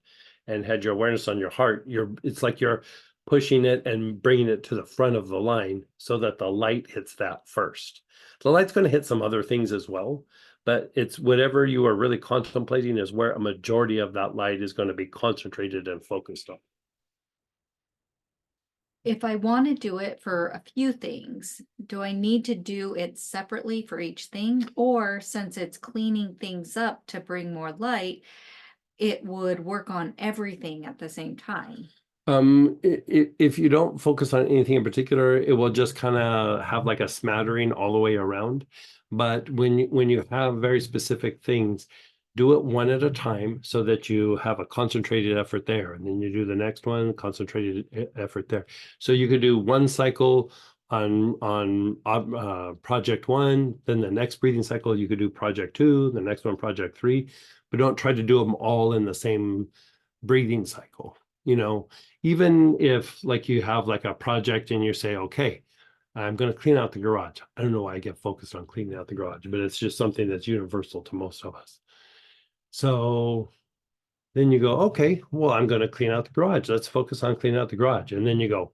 and had your awareness on your heart, it's like you're pushing it and bringing it to the front of the line so that the light hits that first. The light's going to hit some other things as well, but it's whatever you are really contemplating is where a majority of that light is going to be concentrated and focused on. If I want to do it for a few things, do I need to do it separately for each thing? Or since it's cleaning things up to bring more light, it would work on everything at the same time? If you don't focus on anything in particular, it will just kind of have like a smattering all the way around. But when you have very specific things, do it one at a time so that you have a concentrated effort there, and then you do the next one, concentrated effort there. So you could do one cycle on project one, then the next breathing cycle you could do project two, the next one project three, but don't try to do them all in the same breathing cycle. Even if like you have like a project and you say, okay, I'm going to clean out the garage. I don't know why I get focused on cleaning out the garage, but it's just something that's universal to most of us. So then you go, okay, well, I'm going to clean out the garage. Let's focus on cleaning out the garage. And then you go,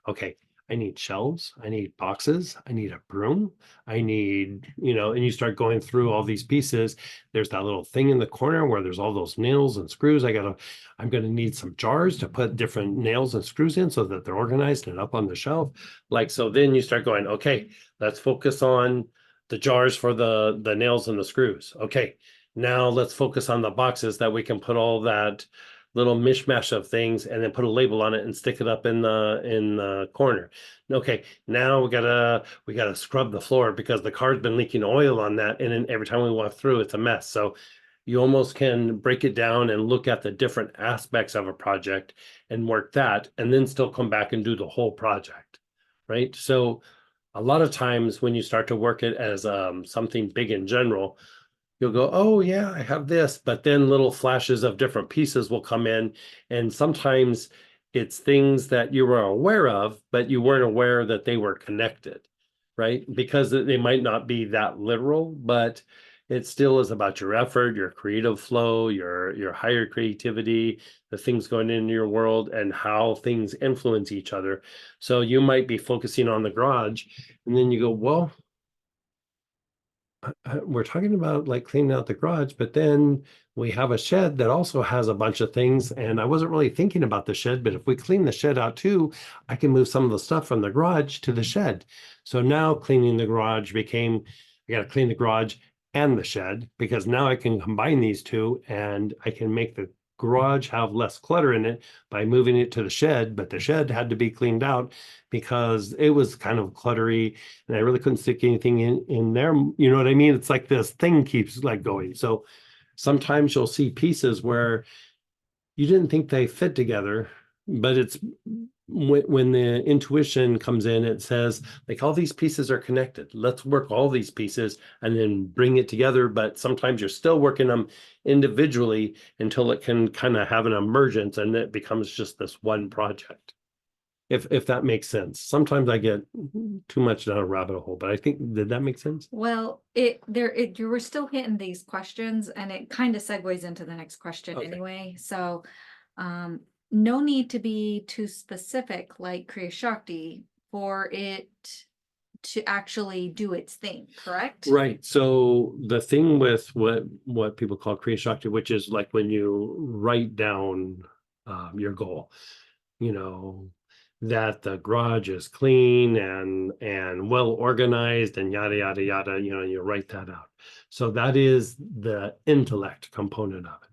okay, I need shelves, I need boxes, I need a broom, I need, and you start going through all these pieces. There's that little thing in the corner where there's all those nails and screws. I'm going to need some jars to put different nails and screws in so that they're organized and up on the shelf. So then you start going, okay, let's focus on the jars for the nails and the screws. Okay, now let's focus on the boxes that we can put all that little mishmash of things and then put a label on it and stick it up in the corner. Okay, now we gotta scrub the floor because the car's been leaking oil on that, and then every time we walk through it's a mess. So you almost can break it down and look at the different aspects of a project and work that, and then still come back and do the whole project, right? So a lot of times when you start to work it as something big in general, you'll go, oh yeah, I have this, but then little flashes of different pieces will come in. And sometimes it's things that you were aware of, but you weren't aware that they were connected, right? Because they might not be that literal, but it still is about your effort, your creative flow, your higher creativity, the things going in your world and how things influence each other. So you might be focusing on the garage and then you go, well, we're talking about like cleaning out the garage, but then we have a shed that also has a bunch of things. And I wasn't really thinking about the shed, but if we clean the shed out too, I can move some of the stuff from the garage to the shed. So now cleaning the garage became, I got to clean the garage and the shed, because now I can combine these two and I can make garage have less clutter in it by moving it to the shed, but the shed had to be cleaned out because it was kind of cluttery and I really couldn't stick anything in there. You know what I mean? It's like this thing keeps like going. So sometimes you'll see pieces where you didn't think they fit together, but it's when the intuition comes in, it says like all these pieces are connected. Let's work all these pieces and then bring it together. But sometimes you're still working them individually until it can kind of have an emergence and it becomes just this one project. If that makes sense. Sometimes I get too much down a rabbit hole, but I think, did that make sense? Well, you were still hitting these questions and it kind of segues into the next question Okay. anyway. So, no need to be too specific like Kriya Shakti for it to actually do its thing, correct? Right. So the thing with what people call Kriya Shakti, which is like when you write down your goal, you know, that the garage is clean and well organized and yada yada yada, you know, you write that out. So that is the intellect component of it.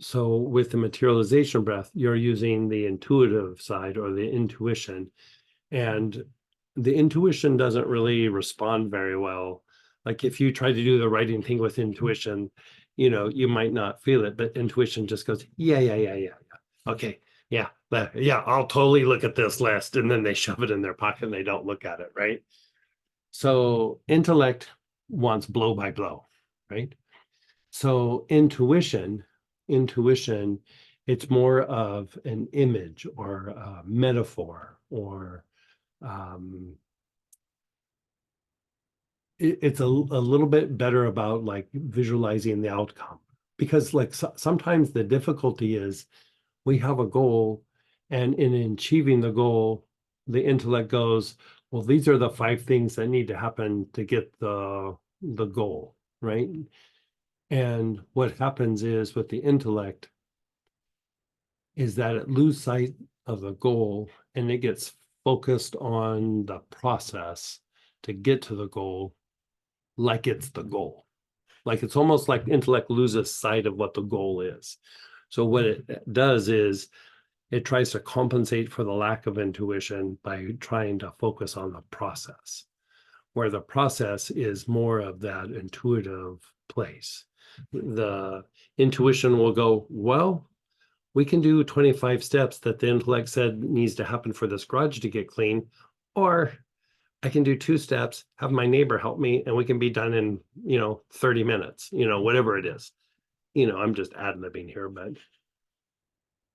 So with the materialization breath, you're using the intuitive side or the intuition, and the intuition doesn't really respond very well. Like if you try to do the writing thing with intuition, you know, you might not feel it, but intuition just goes, yeah. Okay, yeah, yeah, I'll totally look at this list. And then they shove it in their pocket and they don't look at it, right? So intellect wants blow by blow, right? So intuition, it's more of an image or a metaphor or it's a little bit better about like visualizing the outcome, because like sometimes the difficulty is we have a goal and in achieving the goal, the intellect goes, well, these are the 5 things that need to happen to get the goal, right? And what happens is with the intellect is that it loses sight of the goal and it gets focused on the process to get to the goal like it's the goal. Like it's almost like intellect loses sight of what the goal is. So what it does is it tries to compensate for the lack of intuition by trying to focus on the process, where the process is more of that intuitive place. The intuition will go, well, we can do 25 steps that the intellect said needs to happen for this garage to get clean, or I can do 2 steps, have my neighbor help me, and we can be done in, 30 minutes, whatever it is. I'm just ad-libbing here, but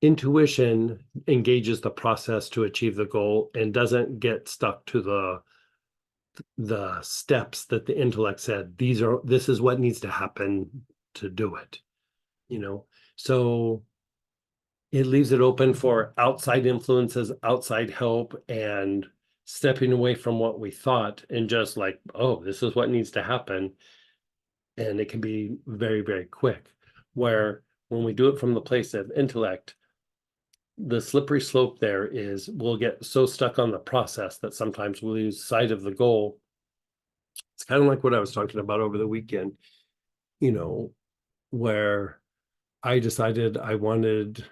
intuition engages the process to achieve the goal and doesn't get stuck to the steps that the intellect said, this is what needs to happen to do it, so it leaves it open for outside influences, outside help, and stepping away from what we thought and just like, oh, this is what needs to happen. And it can be very, very quick. Where when we do it from the place of intellect, the slippery slope there is we'll get so stuck on the process that sometimes we'll lose sight of the goal. It's kind of like what I was talking about over the weekend, where I decided I wanted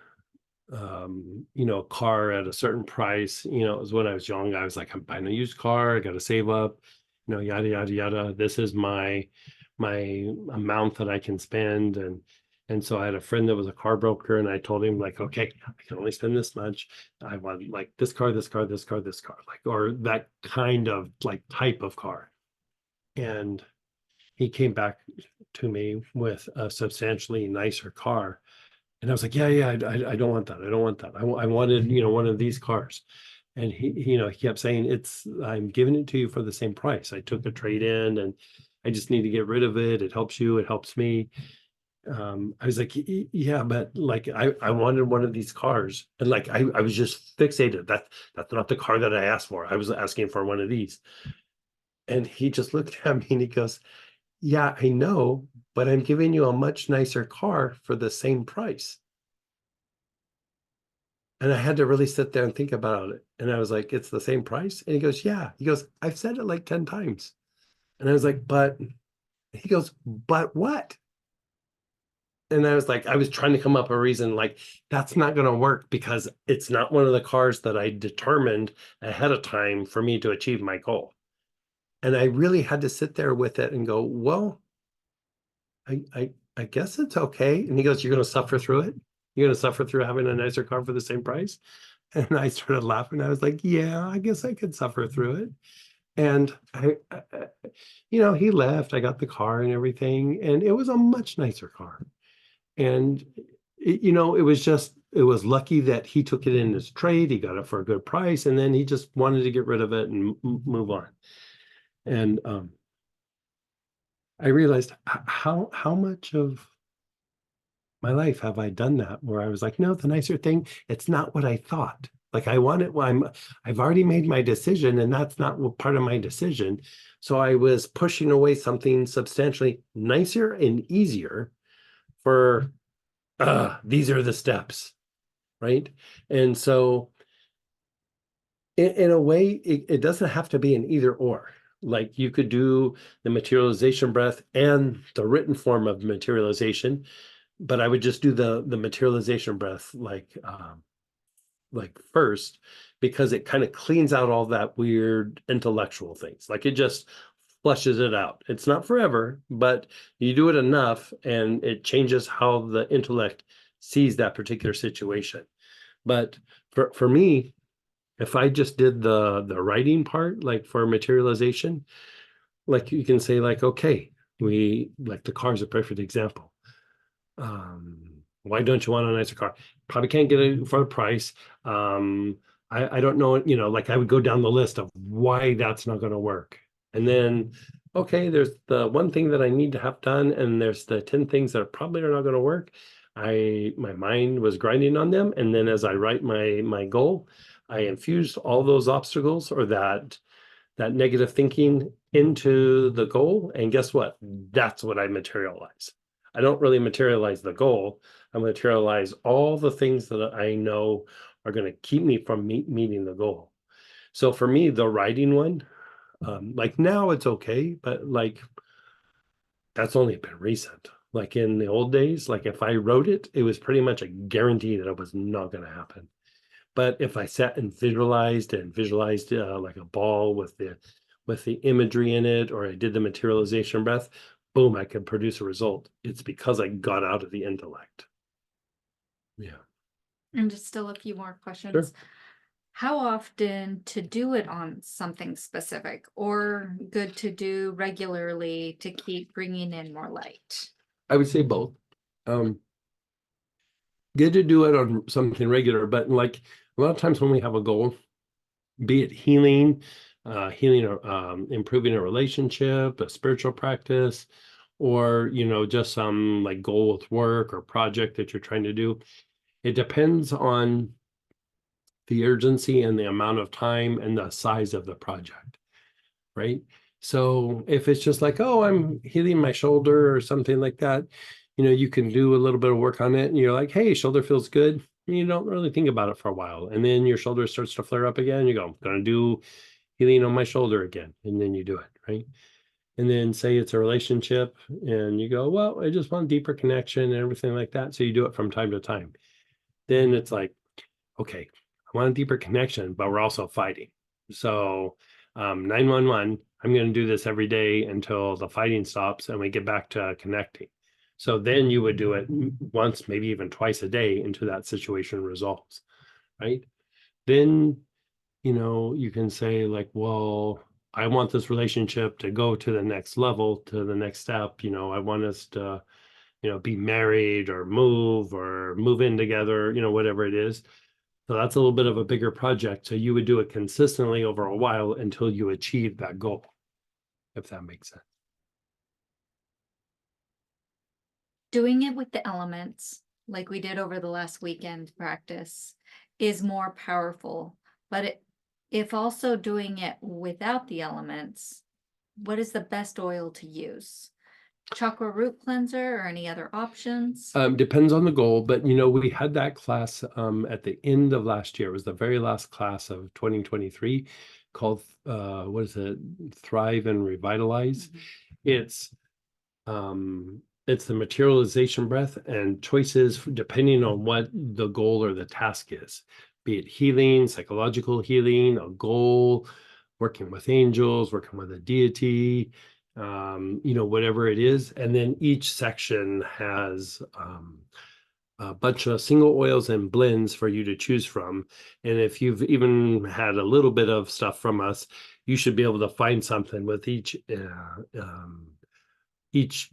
a car at a certain price. It was when I was young. I was like, I'm buying a used car, I got to save up, yada yada yada. This is my amount that I can spend. And so I had a friend that was a car broker, and I told him like, okay, I can only spend this much. I want like this car, like, or that kind of like type of car. And he came back to me with a substantially nicer car. And I was like, yeah, I don't want that. I don't want that. I wanted, one of these cars. And he kept saying, I'm giving it to you for the same price. I took a trade in and I just need to get rid of it. It helps you. It helps me. I was like, yeah, but like, I wanted one of these cars. And like, I was just fixated. That's not the car that I asked for. I was asking for one of these. And he just looked at me and he goes, yeah, I know, but I'm giving you a much nicer car for the same price. And I had to really sit there and think about it. And I was like, it's the same price? And he goes, yeah. He goes, I've said it like 10 times. And I was like, but he goes, but what? And I was like, I was trying to come up a reason like that's not going to work because it's not one of the cars that I determined ahead of time for me to achieve my goal. And I really had to sit there with it and go, well, I guess it's okay. And he goes, you're going to suffer through it. You're going to suffer through having a nicer car for the same price. And I started laughing. I was like, yeah, I guess I could suffer through it. And you know, he left. I got the car and everything, and it was a much nicer car. And you know, it was lucky that he took it in his trade. He got it for a good price, and then he just wanted to get rid of it and move on. And I realized how much of my life have I done that where I was like, no, the nicer thing, it's not what I thought. Like I want it. Well, I've already made my decision, and that's not part of my decision. So I was pushing away something substantially nicer and easier for these are the steps, right? And so in a way, it doesn't have to be an either or. Like you could do the materialization breath and the written form of materialization, but I would just do the materialization breath like first, because it kind of cleans out all that weird intellectual things. Like it just flushes it out. It's not forever, but you do it enough and it changes how the intellect sees that particular situation. But for me, if I just did the writing part, like for materialization, like you can say like, okay, we like the car's a perfect example. Why don't you want a nicer car? Probably can't get it for the price. I don't know, you know, like I would go down the list of why that's not going to work. And then, okay, there's the one thing that I need to have done, and there's the 10 things that probably are not going to work. My mind was grinding on them. And then as I write my goal, I infused all those obstacles or that negative thinking into the goal. And guess what? That's what I materialize. I don't really materialize the goal. I materialize all the things that I know are going to keep me from meeting the goal. So for me, the writing one, like now it's okay, but like that's only been recent. Like in the old days, like if I wrote it, it was pretty much a guarantee that it was not going to happen. But if I sat and visualized like a ball with the imagery in it, or I did the materialization breath, boom, I could produce a result. It's because I got out of the intellect. Yeah. And just still a few more questions. How often to do it on something specific, or good to do regularly to keep bringing in more light? I would say both. Good to do it on something regular, but like a lot of times when we have a goal, be it healing, or improving a relationship, a spiritual practice, or you know, just some like goal with work or project that you're trying to do. It depends on the urgency and the amount of time and the size of the project, right? So if it's just like, oh, I'm healing my shoulder or something like that, you know, you can do a little bit of work on it and you're like, hey, shoulder feels good. And you don't really think about it for a while. And then your shoulder starts to flare up again. You go, I'm going to do healing on my shoulder again. And then you do it, right? And then say it's a relationship and you go, well, I just want deeper connection and everything like that. So you do it from time to time. Then it's like, okay, I want a deeper connection, but we're also fighting. So 911, I'm going to do this every day until the fighting stops and we get back to connecting. So then you would do it once, maybe even twice a day until that situation resolves, right? Then, you know, you can say like, well, I want this relationship to go to the next level, to the next step. You know, I want us to, you know, be married or move in together, you know, whatever it is. So that's a little bit of a bigger project. So you would do it consistently over a while until you achieve that goal, if that makes sense. Doing it with the elements, like we did over the last weekend practice, is more powerful. But if also doing it without the elements, what is the best oil to use? Chakra root cleanser or any other options? Depends on the goal, but you know, we had that class at the end of last year. It was the very last class of 2023 called what is it? Thrive and Revitalize. It's it's the materialization breath and choices depending on what the goal or the task is, be it healing, psychological healing, a goal, working with angels, working with a deity, whatever it is. And then each section has a bunch of single oils and blends for you to choose from. And if you've even had a little bit of stuff from us, you should be able to find something with each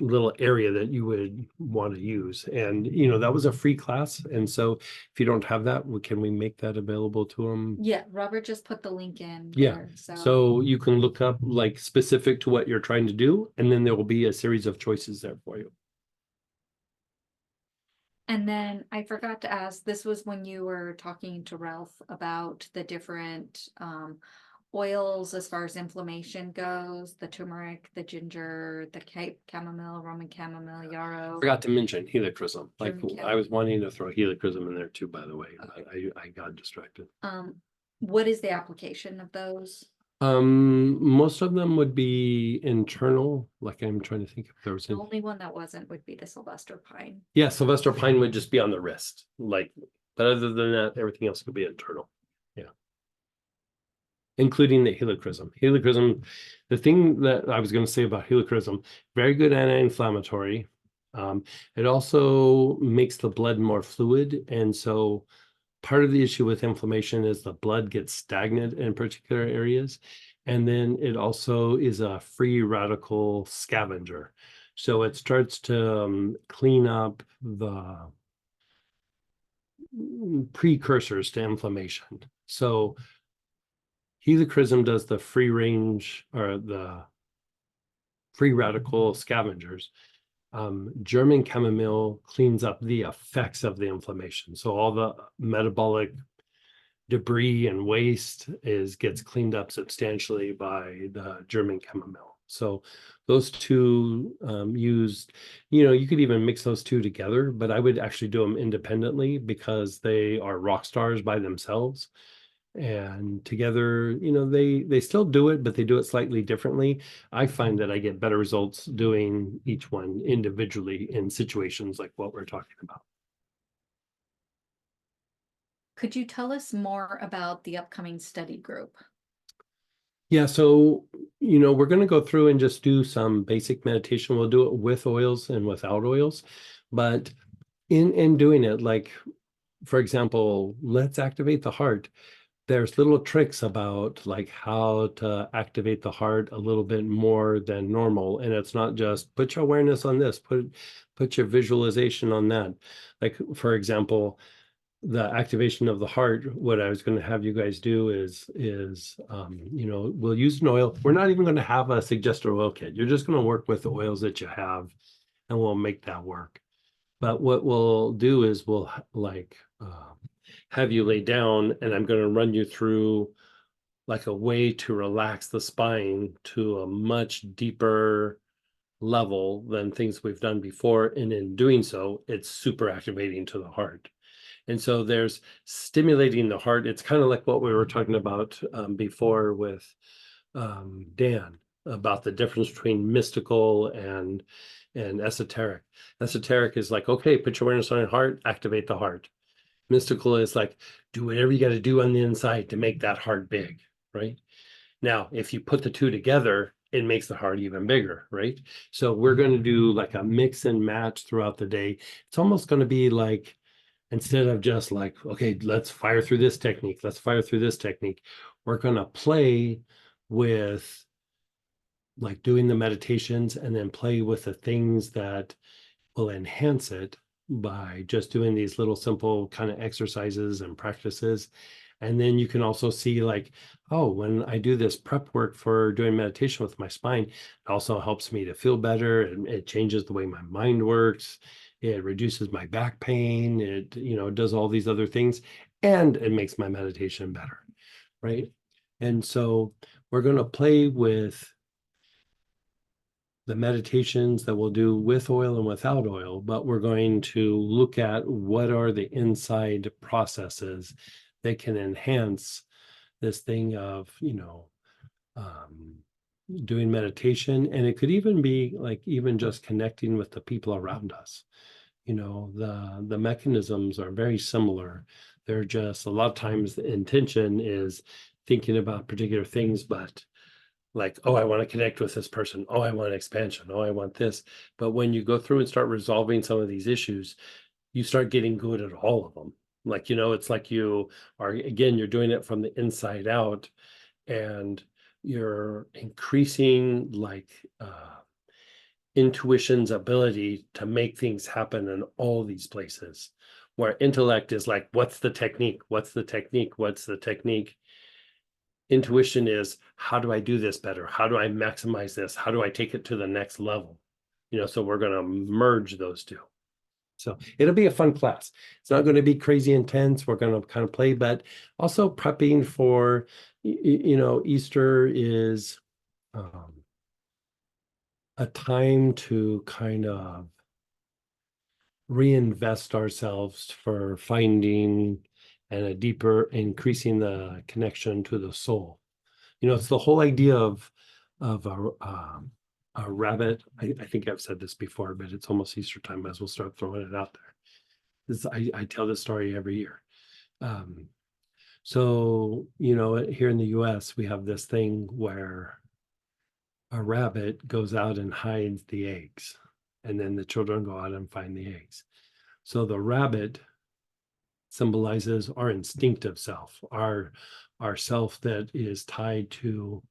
little area that you would want to use. And that was a free class, and so if you don't have that, can we make that available to them? Yeah, Robert just put the link in Yeah, there, so you can look up like specific to what you're trying to do, and then there will be a series of choices there for you. And then I forgot to ask, this was when you were talking to Ralph about the different oils as far as inflammation goes, the turmeric, the ginger, the chamomile, Roman chamomile, yarrow. Forgot to mention helichrysum. Like German I was wanting to throw helichrysum in there too, by the way. But I got distracted. What is the application of those? Most of them would be internal. Like I'm trying to think if there was The any. only one that wasn't would be the Sylvester pine. Yeah, Sylvester pine would just be on the wrist. Like, but other than that, everything else could be internal. Yeah. Including the helichrysum. Helichrysum, the thing that I was going to say about helichrysum, very good anti-inflammatory. It also makes the blood more fluid. And so part of the issue with inflammation is the blood gets stagnant in particular areas. And then it also is a free radical scavenger. So it starts to clean up the precursors to inflammation. So helichrysum does the free range or the free radical scavengers. German chamomile cleans up the effects of the inflammation. So all the metabolic debris and waste gets cleaned up substantially by the German chamomile. So those two used, you could even mix those two together, but I would actually do them independently because they are rock stars by themselves. And together, they still do it, but they do it slightly differently. I find that I get better results doing each one individually in situations like what we're talking about. Could you tell us more about the upcoming study group? Yeah, so, we're going to go through and just do some basic meditation. We'll do it with oils and without oils. But in doing it, like, for example, let's activate the heart. There's little tricks about like how to activate the heart a little bit more than normal. And it's not just put your awareness on this, put your visualization on that. Like, for example, the activation of the heart, what I was going to have you guys do is we'll use an oil. We're not even going to have a suggested oil kit. You're just going to work with the oils that you have and we'll make that work. But what we'll do is we'll have you lay down and I'm going to run you through like a way to relax the spine to a much deeper level than things we've done before. And in doing so, it's super activating to the heart. And so there's stimulating the heart. It's kind of like what we were talking about before with Dan about the difference between mystical and esoteric. Esoteric is like, okay, put your awareness on your heart, activate the heart. Mystical is like, do whatever you got to do on the inside to make that heart big, right? Now, if you put the two together, it makes the heart even bigger, right? So we're going to do like a mix and match throughout the day. It's almost going to be like, instead of just like, okay, let's fire through this technique, let's fire through this technique, we're going to play with like doing the meditations and then play with the things that will enhance it by just doing these little simple kind of exercises and practices. And then you can also see like, oh, when I do this prep work for doing meditation with my spine, it also helps me to feel better. And it changes the way my mind works. It reduces my back pain. It, does all these other things and it makes my meditation better. Right. And so we're going to play with the meditations that we'll do with oil and without oil, but we're going to look at what are the inside processes that can enhance this thing of, doing meditation, and it could even be like even just connecting with the people around us. You know, the mechanisms are very similar. They're just a lot of times the intention is thinking about particular things, but like, oh, I want to connect with this person. Oh, I want expansion. Oh, I want this. But when you go through and start resolving some of these issues, you start getting good at all of them. Like, you know, it's like you are, again, you're doing it from the inside out, and you're increasing like intuition's ability to make things happen in all these places, where intellect is like, what's the technique? What's the technique? What's the technique? Intuition is, how do I do this better? How do I maximize this? How do I take it to the next level? You know, so we're going to merge those two. So it'll be a fun class. It's not going to be crazy intense. We're going to kind of play, but also prepping for, you know, Easter is a time to kind of reinvest ourselves for finding and a deeper, increasing the connection to the soul. You know, it's the whole idea of a rabbit. I think I've said this before, but it's almost Easter time. Might as well start throwing it out there. I tell this story every year. So, you know, here in the US, we have this thing where a rabbit goes out and hides the eggs, and then the children go out and find the eggs. So the rabbit symbolizes our instinctive self, our self that is tied to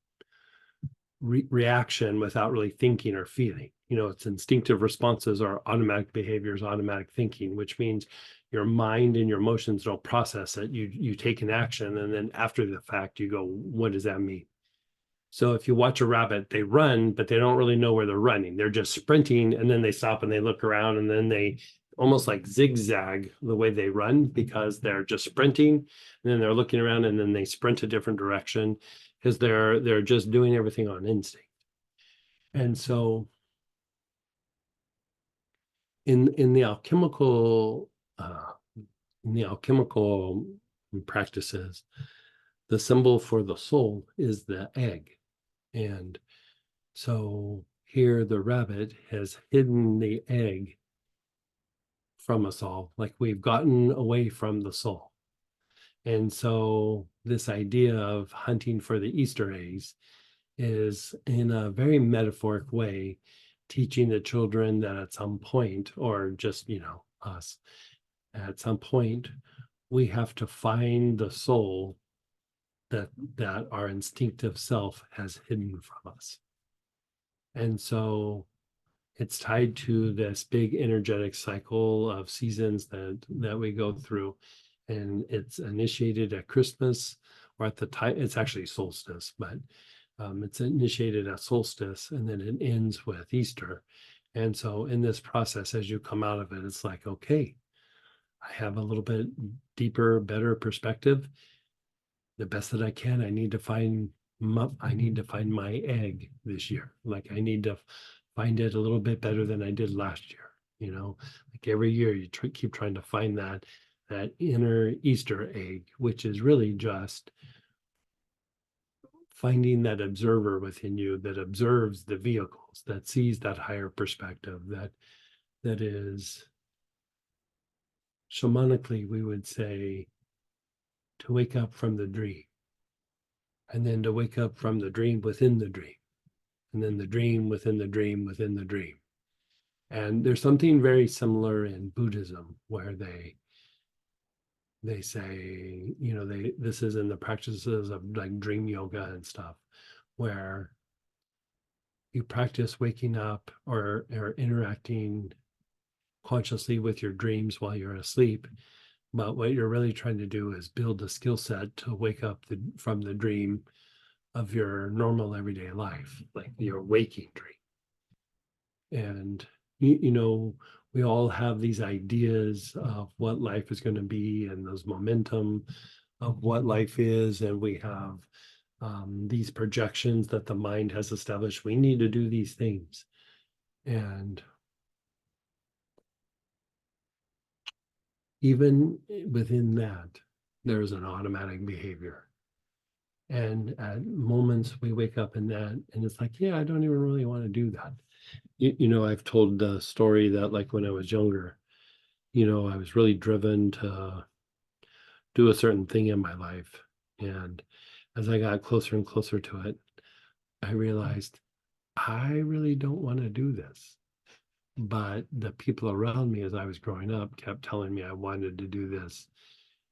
reaction without really thinking or feeling. You know, its instinctive responses are automatic behaviors, automatic thinking, which means your mind and your emotions don't process it. You take an action, and then after the fact, you go, what does that mean? So if you watch a rabbit, they run, but they don't really know where they're running. They're just sprinting, and then they stop and they look around, and then they almost like zigzag the way they run, because they're just sprinting, and then they're looking around, and then they sprint a different direction, because they're just doing everything on instinct. And so in the alchemical practices, the symbol for the soul is the egg. And so here the rabbit has hidden the egg from us all, like we've gotten away from the soul. And so this idea of hunting for the Easter eggs is, in a very metaphoric way, teaching the children that at some point, or just, you know, us, at some point, we have to find the soul that our instinctive self has hidden from us. And so it's tied to this big energetic cycle of seasons that we go through. And it's initiated at Christmas, or at the time, it's actually solstice, but it's initiated at solstice, and then it ends with Easter. And so in this process, as you come out of it, it's like, okay, I have a little bit deeper, better perspective. The best that I can, I need to find my egg this year. Like, I need to find it a little bit better than I did last year. You know, like every year you keep trying to find that inner Easter egg, which is really just finding that observer within you that observes the vehicles, that sees that higher perspective, that is, shamanically, we would say, to wake up from the dream, and then to wake up from the dream within the dream, and then the dream within the dream within the dream. And there's something very similar in Buddhism, where they say, you know, this is in the practices of like dream yoga and stuff, where you practice waking up or interacting consciously with your dreams while you're asleep. But what you're really trying to do is build a skill set to wake up from the dream of your normal everyday life, like your waking dream. And, you know, we all have these ideas of what life is going to be, and those momentum of what life is. And we have these projections that the mind has established. We need to do these things. And even within that, there's an automatic behavior. And at moments we wake up in that, and it's like, yeah, I don't even really want to do that. You know, I've told the story that like when I was younger, you know, I was really driven to do a certain thing in my life. And as I got closer and closer to it, I realized I really don't want to do this. But the people around me as I was growing up kept telling me I wanted to do this.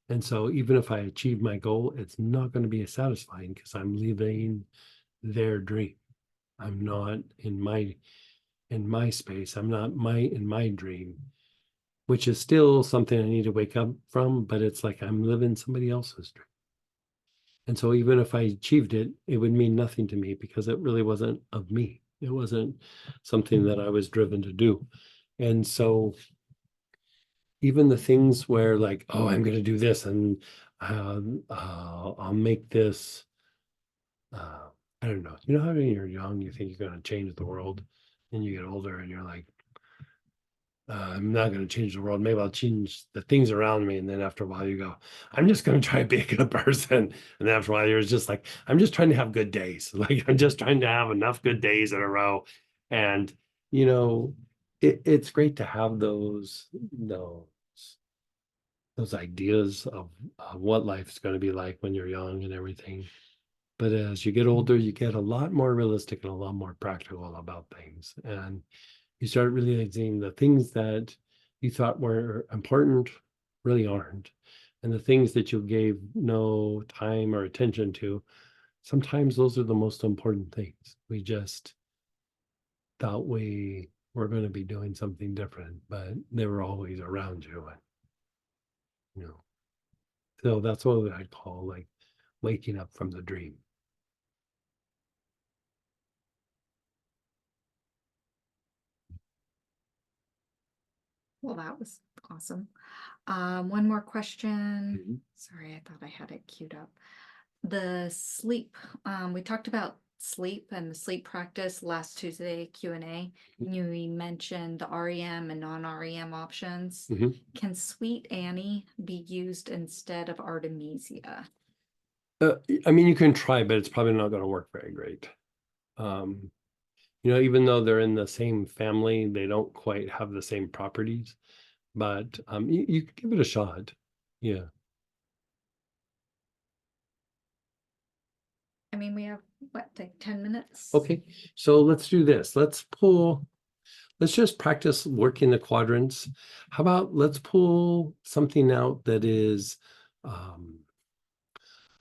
And so even if I achieve my goal, it's not going to be as satisfying because I'm living their dream. I'm not in my space. I'm not in my dream, which is still something I need to wake up from, but it's like I'm living somebody else's dream. And so even if I achieved it, it would mean nothing to me because it really wasn't of me. It wasn't something that I was driven to do. And so even the things where like, oh, I'm going to do this and I'll make this, I don't know. You know how when you're young, you think you're going to change the world, and you get older and you're like, I'm not going to change the world. Maybe I'll change the things around me. And then after a while you go, I'm just going to try to be a good person. And then after a while you're just like, I'm just trying to have good days. Like I'm just trying to have enough good days in a row. And, you know, it's great to have those ideas of what life's going to be like when you're young and everything. But as you get older, you get a lot more realistic and a lot more practical about things. And you start realizing the things that you thought were important really aren't. And the things that you gave no time or attention to, sometimes those are the most important things. We just thought we were going to be doing something different, but they were always around you. And, you know, so that's what I'd call like waking up from the dream. Well, that was awesome. One more question. Mhm. Sorry, I thought I had it queued up. The sleep, we talked about sleep and the sleep practice last Tuesday Q&A. You mentioned the REM and non-REM options. Mhm. Can Sweet Annie be used instead of Artemisia? I mean, you can try, but it's probably not going to work very great. You know, even though they're in the same family, they don't quite have the same properties. But you could give it a shot. Yeah. I mean, we have what, like 10 minutes? Okay. So let's do this. Let's just practice working the quadrants. How about let's pull something out that is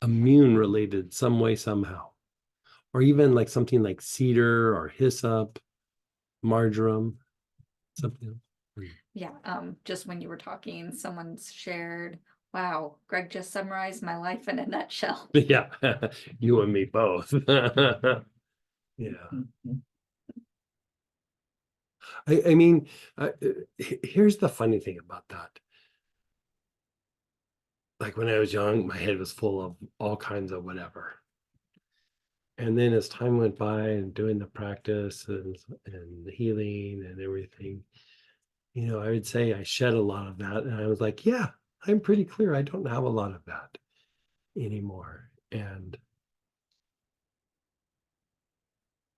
immune related some way, somehow. Or even like something like cedar or hyssop, marjoram, something. Yeah, just when you were talking, someone's shared, wow, Greg just summarized my life in a nutshell. Yeah, you and me both. Yeah. I mean, here's the funny thing about that. Like when I was young, my head was full of all kinds of whatever. And then as time went by and doing the practice and the healing and everything, you know, I would say I shed a lot of that. And I was like, yeah, I'm pretty clear. I don't have a lot of that anymore. And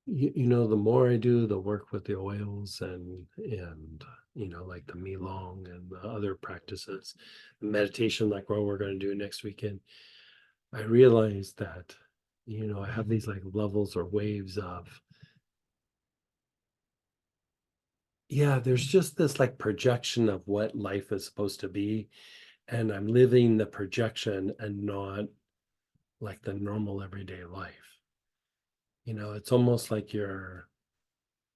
you know, the more I do the work with the oils and you know, like the Milong and the other practices, meditation, like what we're going to do next weekend, I realized that, you know, I have these like levels or waves of, yeah, there's just this like projection of what life is supposed to be. And I'm living the projection and not like the normal everyday life. You know, it's almost like you're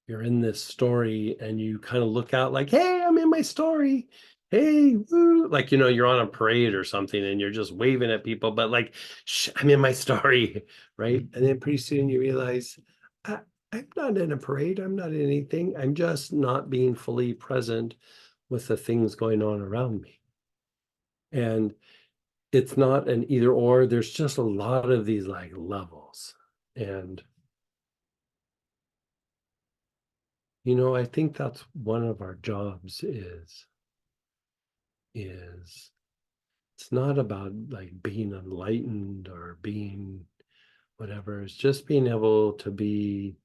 in this story and you kind of look out like, hey, I'm in my story. Hey, woo. Like, you know, you're on a parade or something and you're just waving at people, but like, shh, I'm in my story. Right. And then pretty soon you realize, I'm not in a parade. I'm not in anything. I'm just not being fully present with the things going on around me. And it's not an either or. There's just a lot of these like levels. And you know, I think that's one of our jobs is it's not about like being enlightened or being whatever. It's just being able to be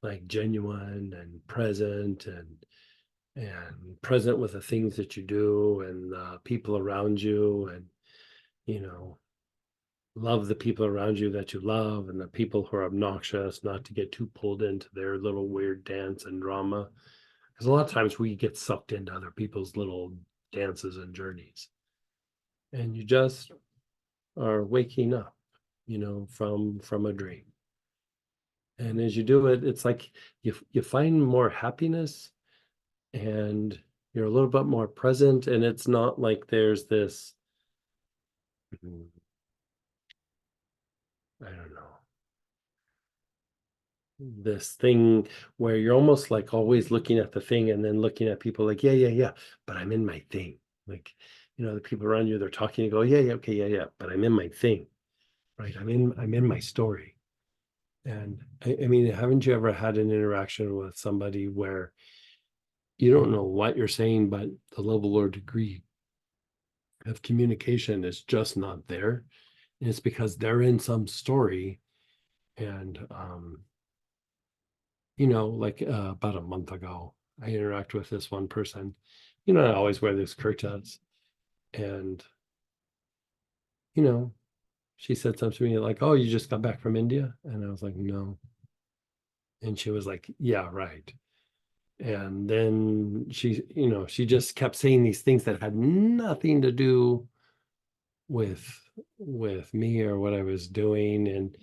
like genuine and present with the things that you do and the people around you, and you know, love the people around you that you love, and the people who are obnoxious, not to get too pulled into their little weird dance and drama. Because a lot of times we get sucked into other people's little dances and journeys. And you just are waking up, you know, from a dream. And as you do it, it's like you find more happiness, and you're a little bit more present, and it's not like there's this, I don't know, this thing where you're almost like always looking at the thing and then looking at people like, yeah, but I'm in my thing. Like, you know, the people around you, they're talking, you go, yeah, okay, yeah, but I'm in my thing, right? I'm in my story. And I mean, haven't you ever had an interaction with somebody where you don't know what you're saying, but the level or degree of communication is just not there? And it's because they're in some story. And you know, like about a month ago, I interact with this one person. You know, I always wear these kurtas, and you know, she said something to me like, "Oh, you just got back from India?" And I was like, "No." And she was like, "Yeah, right." And then she, you know, she just kept saying these things that had nothing to do with me or what I was doing. And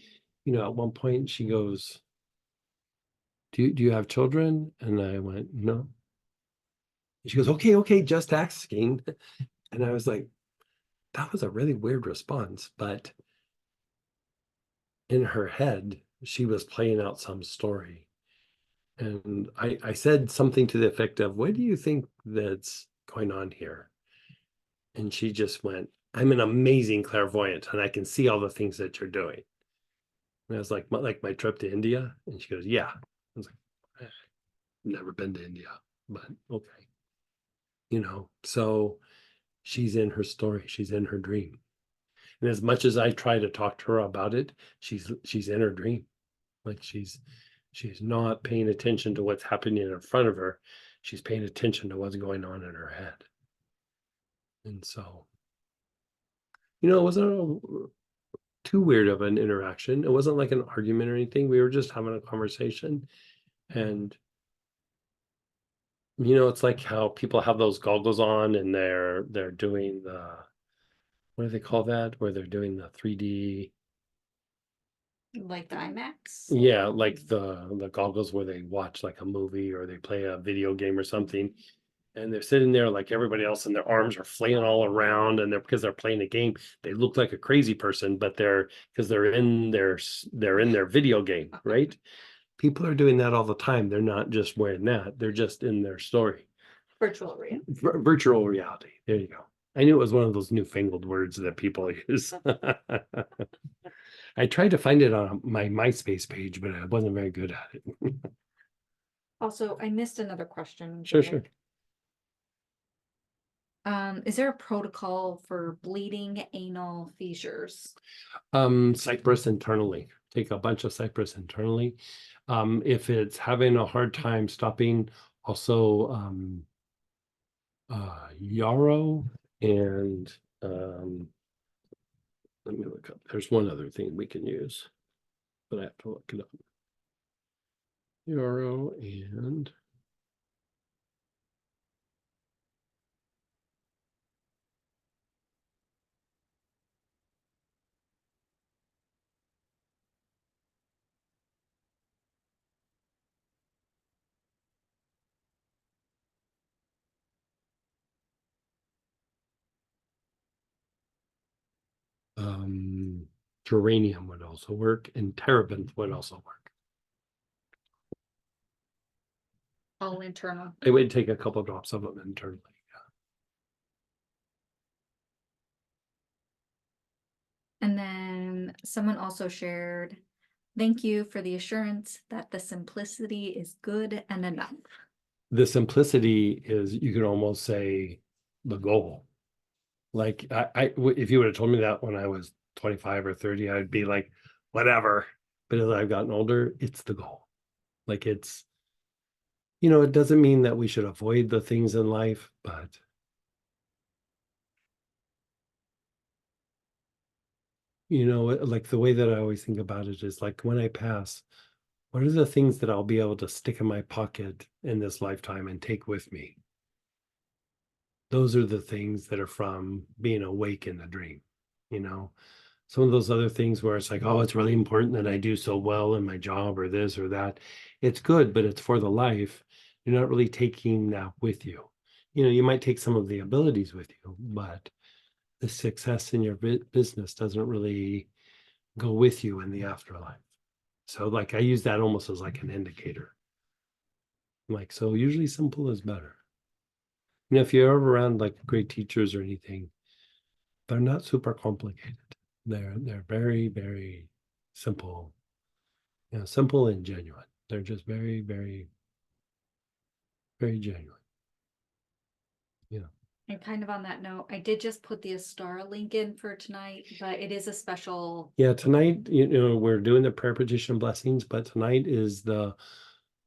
you know, at one point she goes, do you have children? And I went, no. She goes, okay, just asking. And I was like, that was a really weird response. But in her head, she was playing out some story. And I said something to the effect of, what do you think that's going on here? And she just went, I'm an amazing clairvoyant, and I can see all the things that you're doing. And I was like my trip to India. And she goes, yeah. I was like, I've never been to India, but okay. You know, so she's in her story, she's in her dream. And as much as I try to talk to her about it, she's in her dream. Like she's not paying attention to what's happening in front of her. She's paying attention to what's going on in her head. And so, you know, it wasn't too weird of an interaction. It wasn't like an argument or anything. We were just having a conversation. And you know, it's like how people have those goggles on and they're doing the, what do they call that? Where they're doing the 3D. Like the IMAX? Yeah, like the goggles where they watch like a movie or they play a video game or something. And they're sitting there like everybody else, and their arms are flailing all around, and because they're playing a game, they look like a crazy person, but because they're in their video game, right? People are doing that all the time. They're not just wearing that, they're just in their story. Virtual reality. Virtual reality. There you go. I knew it was one of those newfangled words that people use. I tried to find it on my MySpace page, but I wasn't very good at it. Also, I missed another question. Sure. Is there a protocol for bleeding anal fissures? Cypress internally. Take a bunch of cypress internally. If it's having a hard time stopping, also yarrow and let me look up. There's one other thing we can use, but I have to look it up. Yarrow and geranium would also work, and terebinth would also work. All internal. I would take a couple drops of them internally. And then someone also shared, thank you for the assurance that the simplicity is good and enough. The simplicity is, you could almost say, the goal. Like if you would have told me that when I was 25 or 30, I'd be like, whatever. But as I've gotten older, it's the goal. Like it's, it doesn't mean that we should avoid the things in life, but like the way that I always think about it is like when I pass, what are the things that I'll be able to stick in my pocket in this lifetime and take with me? Those are the things that are from being awake in the dream, some of those other things where it's like, oh, it's really important that I do so well in my job or this or that. It's good, but it's for the life. You're not really taking that with you. You might take some of the abilities with you, but the success in your business doesn't really go with you in the afterlife. So like I use that almost as like an indicator. Like, so usually simple is better. If you're ever around like great teachers or anything, they're not super complicated. They're very, very simple, simple and genuine. They're just very, very, very genuine. And kind of on that note, I did just put the Astara link in for tonight, but it is a special. Yeah, tonight, we're doing the prayer, petition, blessings, but tonight is the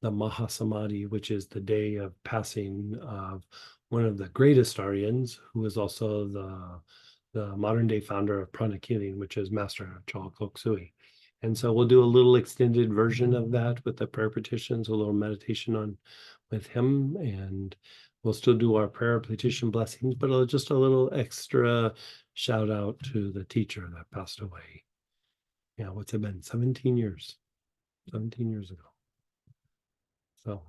Mahasamadhi, which is the day of passing of one of the greatest Aryans, who is also the modern day founder of pranic healing, which is Master Choa Kok Sui. And so we'll do a little extended version of that with the prayer petitions, a little meditation with him, and we'll still do our prayer, petition, blessings, but just a little extra shout out to the teacher that passed away. What's it been? 17 years. 17 years ago. So